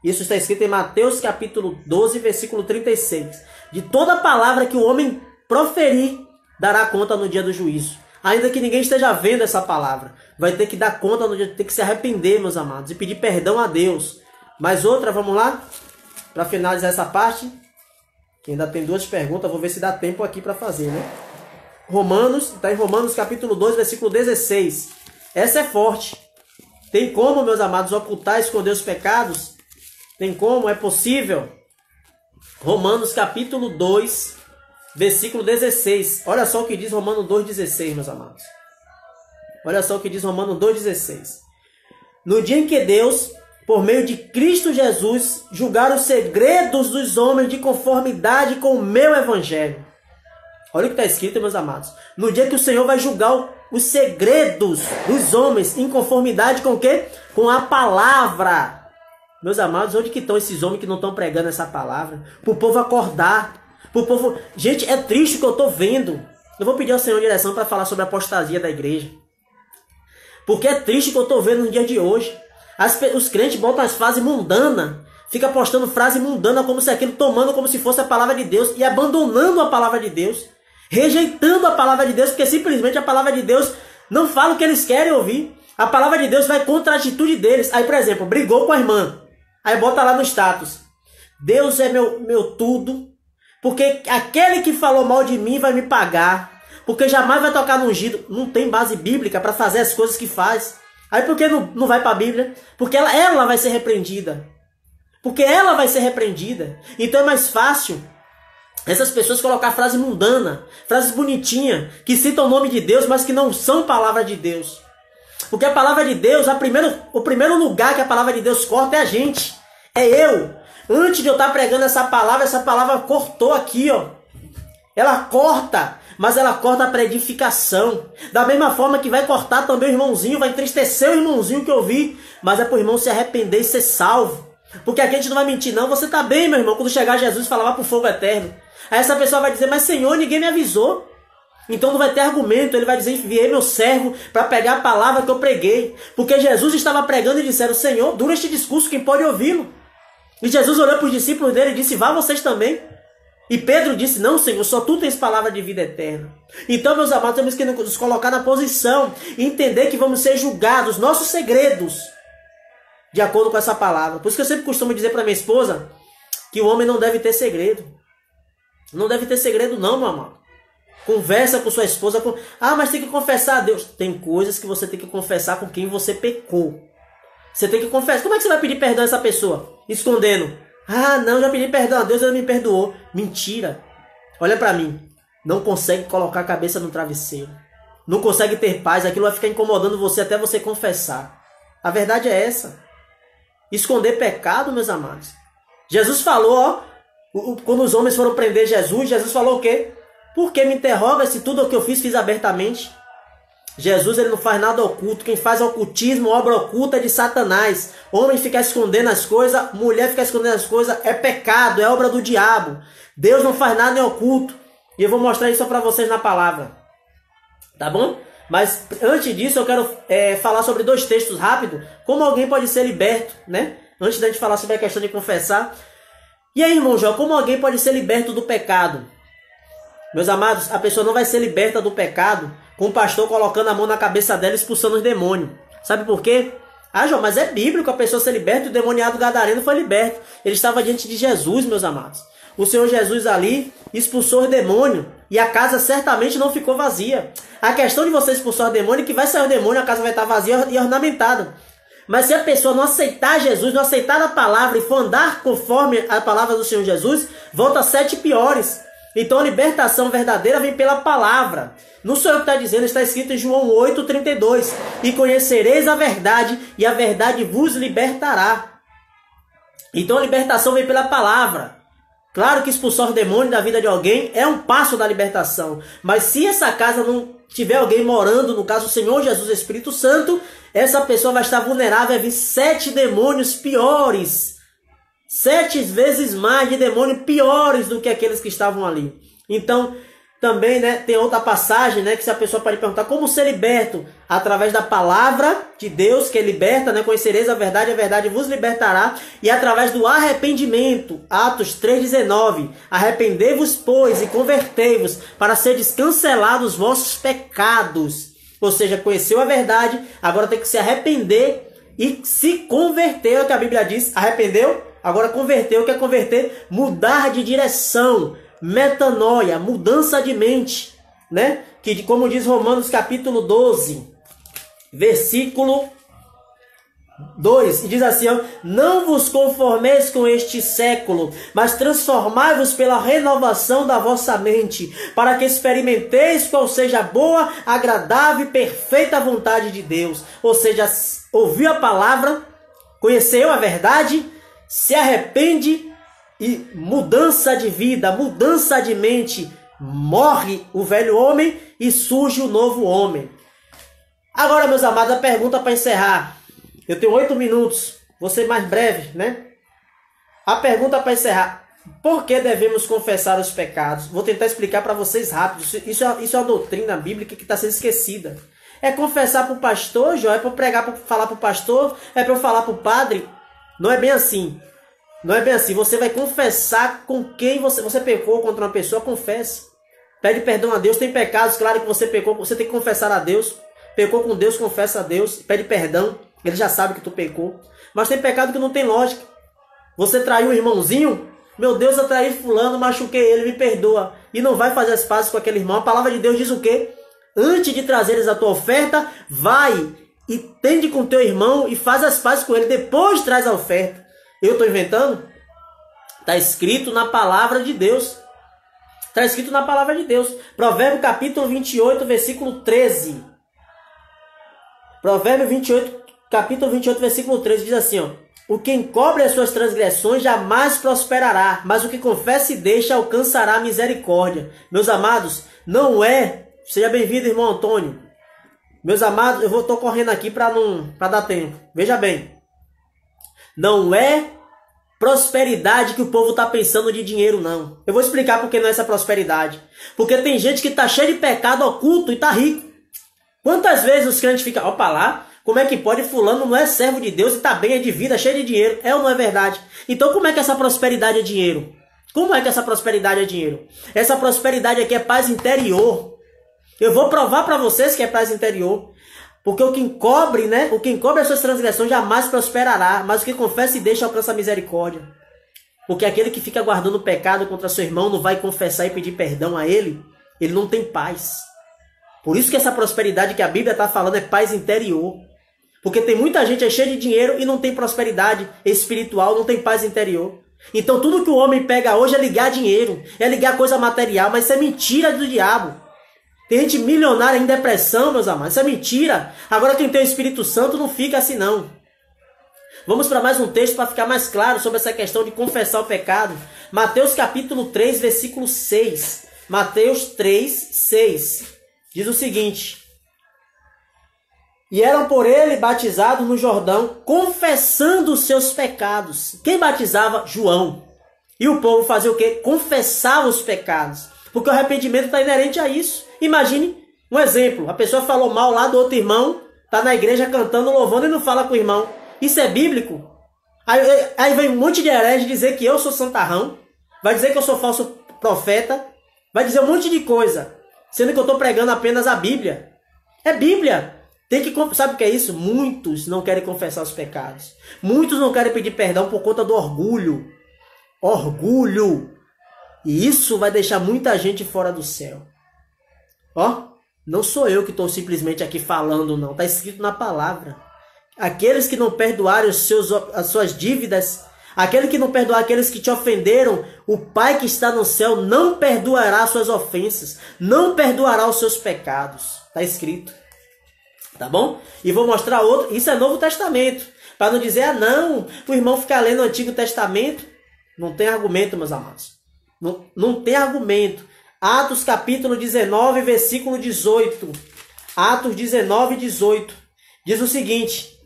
Isso está escrito em Mateus capítulo 12, versículo 36. De toda palavra que o homem proferir, dará conta no dia do juízo. Ainda que ninguém esteja vendo essa palavra, vai ter que dar conta no dia, ter que se arrepender, meus amados, e pedir perdão a Deus. Mais outra, vamos lá? Para finalizar essa parte, que ainda tem 2 perguntas, vou ver se dá tempo aqui para fazer, né? Romanos, está em Romanos capítulo 2, versículo 16. Essa é forte. Tem como, meus amados, ocultar, esconder os pecados? Tem como? É possível? Romanos capítulo 2, versículo 16. Olha só o que diz Romanos 2,16, meus amados. Olha só o que diz Romanos 2,16. No dia em que Deus, por meio de Cristo Jesus, julgar os segredos dos homens de conformidade com o meu evangelho. Olha o que está escrito, meus amados. No dia que o Senhor vai julgar os segredos dos homens em conformidade com o quê? Com a palavra. Meus amados, onde que estão esses homens que não estão pregando essa palavra? Para o povo acordar. Pro povo... Gente, é triste o que eu estou vendo. Eu vou pedir ao Senhor direção para falar sobre a apostasia da igreja. Porque é triste o que eu estou vendo no dia de hoje. Os crentes botam as frases mundanas. Fica postando frase mundana como se aquilo tomando como se fosse a palavra de Deus. E abandonando a palavra de Deus. Rejeitando a palavra de Deus. Porque simplesmente a palavra de Deus não fala o que eles querem ouvir. A palavra de Deus vai contra a atitude deles. Aí, por exemplo, brigou com a irmã. Aí bota lá no status. Deus é meu tudo. Porque aquele que falou mal de mim vai me pagar. Porque jamais vai tocar no ungido. Não tem base bíblica para fazer as coisas que faz. Aí por que não vai para a Bíblia? Porque ela vai ser repreendida. Porque ela vai ser repreendida. Então é mais fácil essas pessoas colocar frase mundana, frases bonitinhas, que citam o nome de Deus, mas que não são palavra de Deus. Porque a palavra de Deus, o primeiro lugar que a palavra de Deus corta é a gente. É eu. Antes de eu estar pregando essa palavra cortou aqui, ó. Ela corta, mas ela corta para edificação. Da mesma forma que vai cortar também o irmãozinho, vai entristecer o irmãozinho que eu vi, mas é para o irmão se arrepender e ser salvo. Porque aqui a gente não vai mentir, não. Você está bem, meu irmão, quando chegar Jesus e falar para o fogo eterno. Aí essa pessoa vai dizer, mas Senhor, ninguém me avisou. Então não vai ter argumento, ele vai dizer, enviei meu servo para pegar a palavra que eu preguei. Porque Jesus estava pregando e disseram, Senhor, dura este discurso, quem pode ouvi-lo? E Jesus olhou para os discípulos dele e disse, vá vocês também. E Pedro disse, não Senhor, só tu tens palavra de vida eterna. Então, meus amados, temos que nos colocar na posição e entender que vamos ser julgados, nossos segredos, de acordo com essa palavra. Por isso que eu sempre costumo dizer para minha esposa que o homem não deve ter segredo. Não deve ter segredo não, meu amado. Conversa com sua esposa. Mas tem que confessar a Deus. Tem coisas que você tem que confessar com quem você pecou. Você tem que confessar. Como é que você vai pedir perdão a essa pessoa? Escondendo. Não, já pedi perdão a Deus, ele me perdoou. Mentira. Olha para mim. Não consegue colocar a cabeça no travesseiro. Não consegue ter paz. Aquilo vai ficar incomodando você até você confessar. A verdade é essa. Esconder pecado, meus amados. Jesus falou, quando os homens foram prender Jesus, Jesus falou o quê? Por que me interroga se tudo o que eu fiz abertamente? Jesus, ele não faz nada oculto. Quem faz ocultismo, obra oculta é de Satanás. Homem ficar escondendo as coisas, mulher ficar escondendo as coisas, é pecado, é obra do diabo. Deus não faz nada em oculto. E eu vou mostrar isso para vocês na palavra. Tá bom? Mas antes disso, eu quero falar sobre 2 textos rápidos. Como alguém pode ser liberto, né? Antes da gente falar sobre a questão de confessar. E aí, irmão João, como alguém pode ser liberto do pecado? Meus amados, a pessoa não vai ser liberta do pecado com o pastor colocando a mão na cabeça dela e expulsando os demônios. Sabe por quê? João, mas é bíblico a pessoa ser liberta. O demoniado gadareno foi liberto. Ele estava diante de Jesus, meus amados. O Senhor Jesus ali expulsou os demônios e a casa certamente não ficou vazia. A questão de você expulsar o demônio é que vai sair o demônio, a casa vai estar vazia e ornamentada. Mas se a pessoa não aceitar Jesus, não aceitar a palavra e for andar conforme a palavra do Senhor Jesus, volta 7 piores. Então a libertação verdadeira vem pela palavra. Não sou eu que está dizendo, está escrito em João 8,32. E conhecereis a verdade, e a verdade vos libertará. Então a libertação vem pela palavra. Claro que expulsar o demônio da vida de alguém é um passo da libertação. Mas se essa casa não tiver alguém morando, no caso o Senhor Jesus, Espírito Santo, essa pessoa vai estar vulnerável a vir 7 demônios piores. 7 vezes mais de demônios piores do que aqueles que estavam ali. Então, Também, né, tem outra passagem, né, que se a pessoa pode perguntar como ser liberto através da palavra de Deus, que liberta, né, conhecereis a verdade vos libertará, e através do arrependimento, Atos 3,19, arrependei-vos, pois, e convertei-vos, para seres cancelados os vossos pecados. Ou seja, conheceu a verdade, agora tem que se arrepender e se converter, é o que a Bíblia diz, arrependeu, agora converteu, o que é converter? Mudar de direção, metanoia, mudança de mente, né? Que como diz Romanos capítulo 12, versículo 2, e diz assim, ó, não vos conformeis com este século, mas transformai-vos pela renovação da vossa mente, para que experimenteis qual seja a boa, agradável e perfeita vontade de Deus. Ou seja, ouviu a palavra, conheceu a verdade, se arrepende e mudança de vida, mudança de mente, morre o velho homem e surge o novo homem. Agora, meus amados, a pergunta para encerrar. Eu tenho 8 minutos, vou ser mais breve, né? A pergunta para encerrar. Por que devemos confessar os pecados? Vou tentar explicar para vocês rápido. Isso é uma doutrina bíblica que está sendo esquecida. É confessar para o pastor, Jó? É para pregar, para falar para o pastor? É para eu falar para o padre? Não é bem assim. Não é bem assim. Você vai confessar com quem você pecou contra uma pessoa, confesse. Pede perdão a Deus. Tem pecados, claro que você pecou, você tem que confessar a Deus. Pecou com Deus, confessa a Deus. Pede perdão. Ele já sabe que tu pecou. Mas tem pecado que não tem lógica. Você traiu o irmãozinho. Meu Deus, eu traí fulano, machuquei ele, me perdoa. E não vai fazer as pazes com aquele irmão. A palavra de Deus diz o quê? Antes de trazeres a tua oferta, vai e tende com teu irmão e faz as pazes com ele. Depois traz a oferta. Eu estou inventando? Está escrito na palavra de Deus. Está escrito na palavra de Deus. Provérbio capítulo 28, versículo 13. Provérbio 28, capítulo 28, versículo 13, diz assim, ó. O que encobre as suas transgressões jamais prosperará, mas o que confessa e deixa alcançará a misericórdia. Meus amados, não é... Seja bem-vindo, irmão Antônio. Meus amados, eu estou correndo aqui para dar tempo. Veja bem. Não é prosperidade que o povo está pensando de dinheiro, não. Eu vou explicar por que não é essa prosperidade. Porque tem gente que está cheia de pecado oculto e está rico. Quantas vezes os crentes ficam, opa lá, como é que pode? Fulano não é servo de Deus e está bem, é de vida, cheio de dinheiro. É ou não é verdade? Então como é que essa prosperidade é dinheiro? Como é que essa prosperidade é dinheiro? Essa prosperidade aqui é paz interior. Eu vou provar para vocês que é paz interior. Porque o que encobre, né? O que encobre as suas transgressões jamais prosperará, mas o que confessa e deixa alcança a misericórdia. Porque aquele que fica guardando pecado contra seu irmão não vai confessar e pedir perdão a ele não tem paz. Por isso que essa prosperidade que a Bíblia está falando é paz interior. Porque tem muita gente cheia de dinheiro e não tem prosperidade espiritual, não tem paz interior. Então tudo que o homem pega hoje é ligar dinheiro, é ligar coisa material, mas isso é mentira do diabo. Tem gente milionária em depressão, meus amados. Isso é mentira. Agora quem tem o Espírito Santo não fica assim, não. Vamos para mais um texto para ficar mais claro sobre essa questão de confessar o pecado. Mateus capítulo 3, versículo 6. Mateus 3, 6. Diz o seguinte. E eram por ele batizados no Jordão, confessando os seus pecados. Quem batizava? João. E o povo fazia o quê? Confessava os pecados. Porque o arrependimento está inerente a isso. Imagine um exemplo. A pessoa falou mal lá do outro irmão, está na igreja cantando, louvando e não fala com o irmão. Isso é bíblico? Aí vem um monte de herege dizer que eu sou santarrão. Vai dizer que eu sou falso profeta. Vai dizer um monte de coisa. Sendo que eu estou pregando apenas a Bíblia. É Bíblia. Sabe o que é isso? Muitos não querem confessar os pecados. Muitos não querem pedir perdão por conta do orgulho. Orgulho. E isso vai deixar muita gente fora do céu. Ó, não sou eu que estou simplesmente aqui falando, não. Está escrito na palavra. Aqueles que não perdoarem as suas dívidas, aquele que não perdoar aqueles que te ofenderam, o Pai que está no céu não perdoará as suas ofensas, não perdoará os seus pecados. Está escrito. Tá bom? E vou mostrar outro. Isso é Novo Testamento. Para não dizer, não, o irmão ficar lendo o Antigo Testamento. Não tem argumento, meus amados. Não tem argumento. Atos capítulo 19, versículo 18. Atos 19, 18. Diz o seguinte.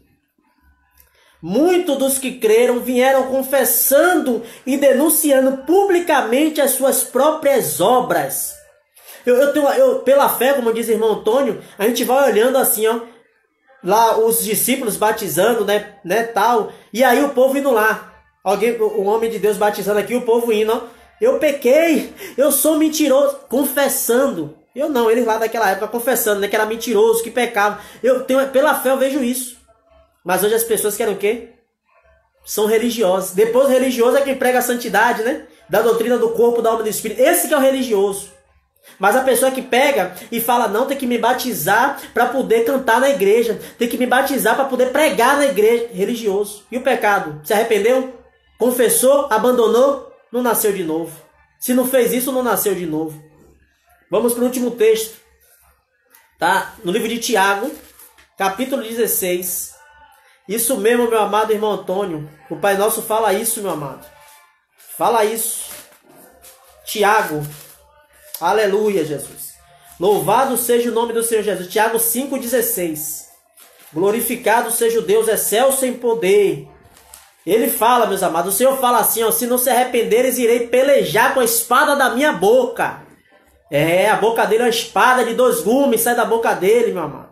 Muitos dos que creram vieram confessando e denunciando publicamente as suas próprias obras. Pela fé, como diz o irmão Antônio, a gente vai olhando assim, ó, lá os discípulos batizando, né, tal, e aí o povo indo lá, um homem de Deus batizando aqui, o povo indo, ó, eu pequei, eu sou mentiroso, confessando. Eu não, eles lá daquela época confessando, né, que era mentiroso, que pecava. Pela fé eu vejo isso. Mas hoje as pessoas querem o quê? São religiosas. Depois o religioso é quem prega a santidade, né? Da doutrina do corpo, da alma e do espírito. Esse que é o religioso. Mas a pessoa que pega e fala, não, tem que me batizar para poder cantar na igreja. Tem que me batizar para poder pregar na igreja. Religioso. E o pecado? Se arrependeu? Confessou? Abandonou? Não nasceu de novo. Se não fez isso, não nasceu de novo. Vamos para o último texto. Tá? No livro de Tiago, capítulo 16. Isso mesmo, meu amado irmão Antônio. O Pai Nosso fala isso, meu amado. Fala isso. Tiago. Aleluia, Jesus. Louvado seja o nome do Senhor Jesus. Tiago 5,16. Glorificado seja o Deus excelso em poder. Ele fala, meus amados. O Senhor fala assim, ó, se não se arrependeres, irei pelejar com a espada da minha boca. A boca dele é uma espada de 2 gumes, sai da boca dele, meu amado.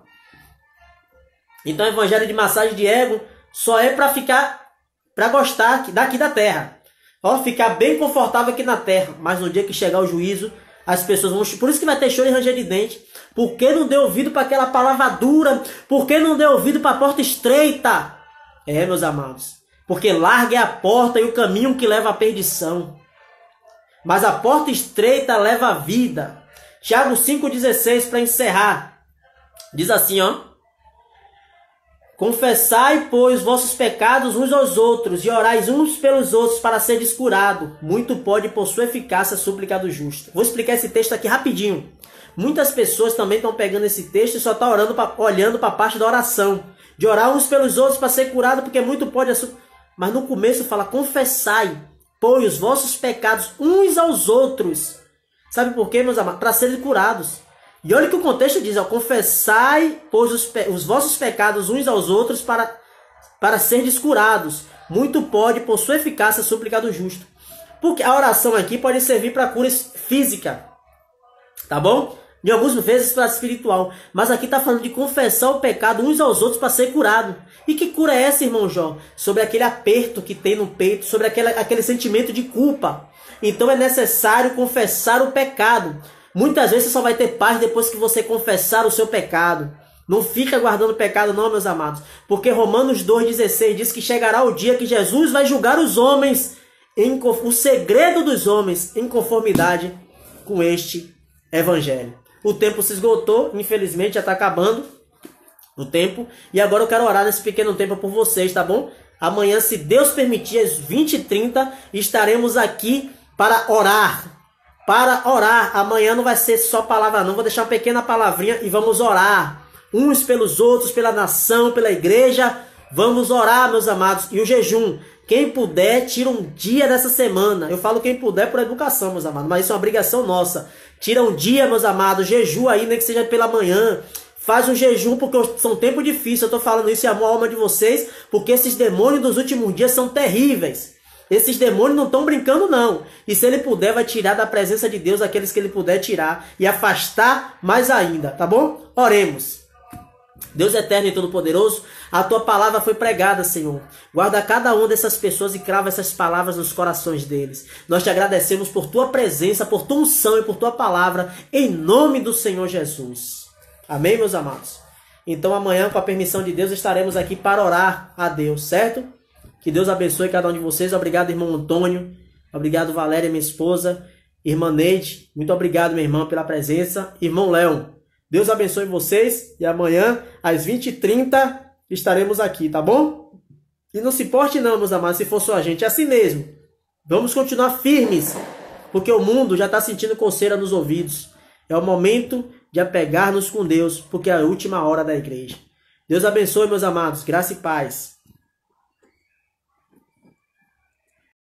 Então o evangelho de massagem de ego só é para gostar daqui da terra. Ó, ficar bem confortável aqui na terra. Mas no dia que chegar o juízo, as pessoas vão... Por isso que vai ter choro e ranger de dente. Por que não deu ouvido para aquela palavra dura? Por que não deu ouvido para a porta estreita? Meus amados. Porque larga é a porta e o caminho que leva à perdição. Mas a porta estreita leva à vida. Tiago 5,16 para encerrar. Diz assim, ó. Confessai, pois, vossos pecados uns aos outros e orais uns pelos outros para seres curados. Muito pode por sua eficácia a súplica do justo. Vou explicar esse texto aqui rapidinho. Muitas pessoas também estão pegando esse texto e só estão olhando para a parte da oração. De orar uns pelos outros para ser curado, porque muito pode... Mas no começo fala, confessai, pois, os vossos pecados uns aos outros. Sabe por quê, meus amados? Para serem curados. E olha que o contexto diz, ó, confessai, pois, os vossos pecados uns aos outros para seres curados. Muito pode, por sua eficácia, a súplica do justo. Porque a oração aqui pode servir para cura física. Tá bom? Em algumas vezes para espiritual. Mas aqui está falando de confessar o pecado uns aos outros para ser curado. E que cura é essa, irmão Jó? Sobre aquele aperto que tem no peito, sobre aquele sentimento de culpa. Então é necessário confessar o pecado. Muitas vezes você só vai ter paz depois que você confessar o seu pecado. Não fica guardando pecado não, meus amados. Porque Romanos 2,16 diz que chegará o dia que Jesus vai julgar os homens, o segredo dos homens, em conformidade com este evangelho. O tempo se esgotou, infelizmente já está acabando o tempo. E agora eu quero orar nesse pequeno tempo por vocês, tá bom? Amanhã, se Deus permitir, às 20h30, estaremos aqui para orar. Amanhã não vai ser só palavra não, vou deixar uma pequena palavrinha e vamos orar. Uns pelos outros, pela nação, pela igreja. Vamos orar, meus amados. E o jejum. Quem puder, tira um dia dessa semana. Eu falo quem puder por educação, meus amados. Mas isso é uma obrigação nossa. Tira um dia, meus amados. Jejum aí, nem que seja pela manhã. Faz um jejum, porque são tempos difíceis. Eu estou falando isso em amor à alma de vocês. Porque esses demônios dos últimos dias são terríveis. Esses demônios não estão brincando, não. E se ele puder, vai tirar da presença de Deus aqueles que ele puder tirar. E afastar mais ainda, tá bom? Oremos. Deus eterno e todo-poderoso, a tua palavra foi pregada, Senhor. Guarda cada uma dessas pessoas e crava essas palavras nos corações deles. Nós te agradecemos por tua presença, por tua unção e por tua palavra, em nome do Senhor Jesus. Amém, meus amados? Então amanhã, com a permissão de Deus, estaremos aqui para orar a Deus, certo? Que Deus abençoe cada um de vocês. Obrigado, irmão Antônio. Obrigado, Valéria, minha esposa. Irmã Neide, muito obrigado, minha irmã, pela presença. Irmão Léo, Deus abençoe vocês. E amanhã, às 20h30, estaremos aqui, tá bom? E não se importe não, meus amados, se for só a gente. É assim mesmo. Vamos continuar firmes, porque o mundo já está sentindo coceira nos ouvidos. É o momento de apegar-nos com Deus, porque é a última hora da igreja. Deus abençoe, meus amados. Graça e paz.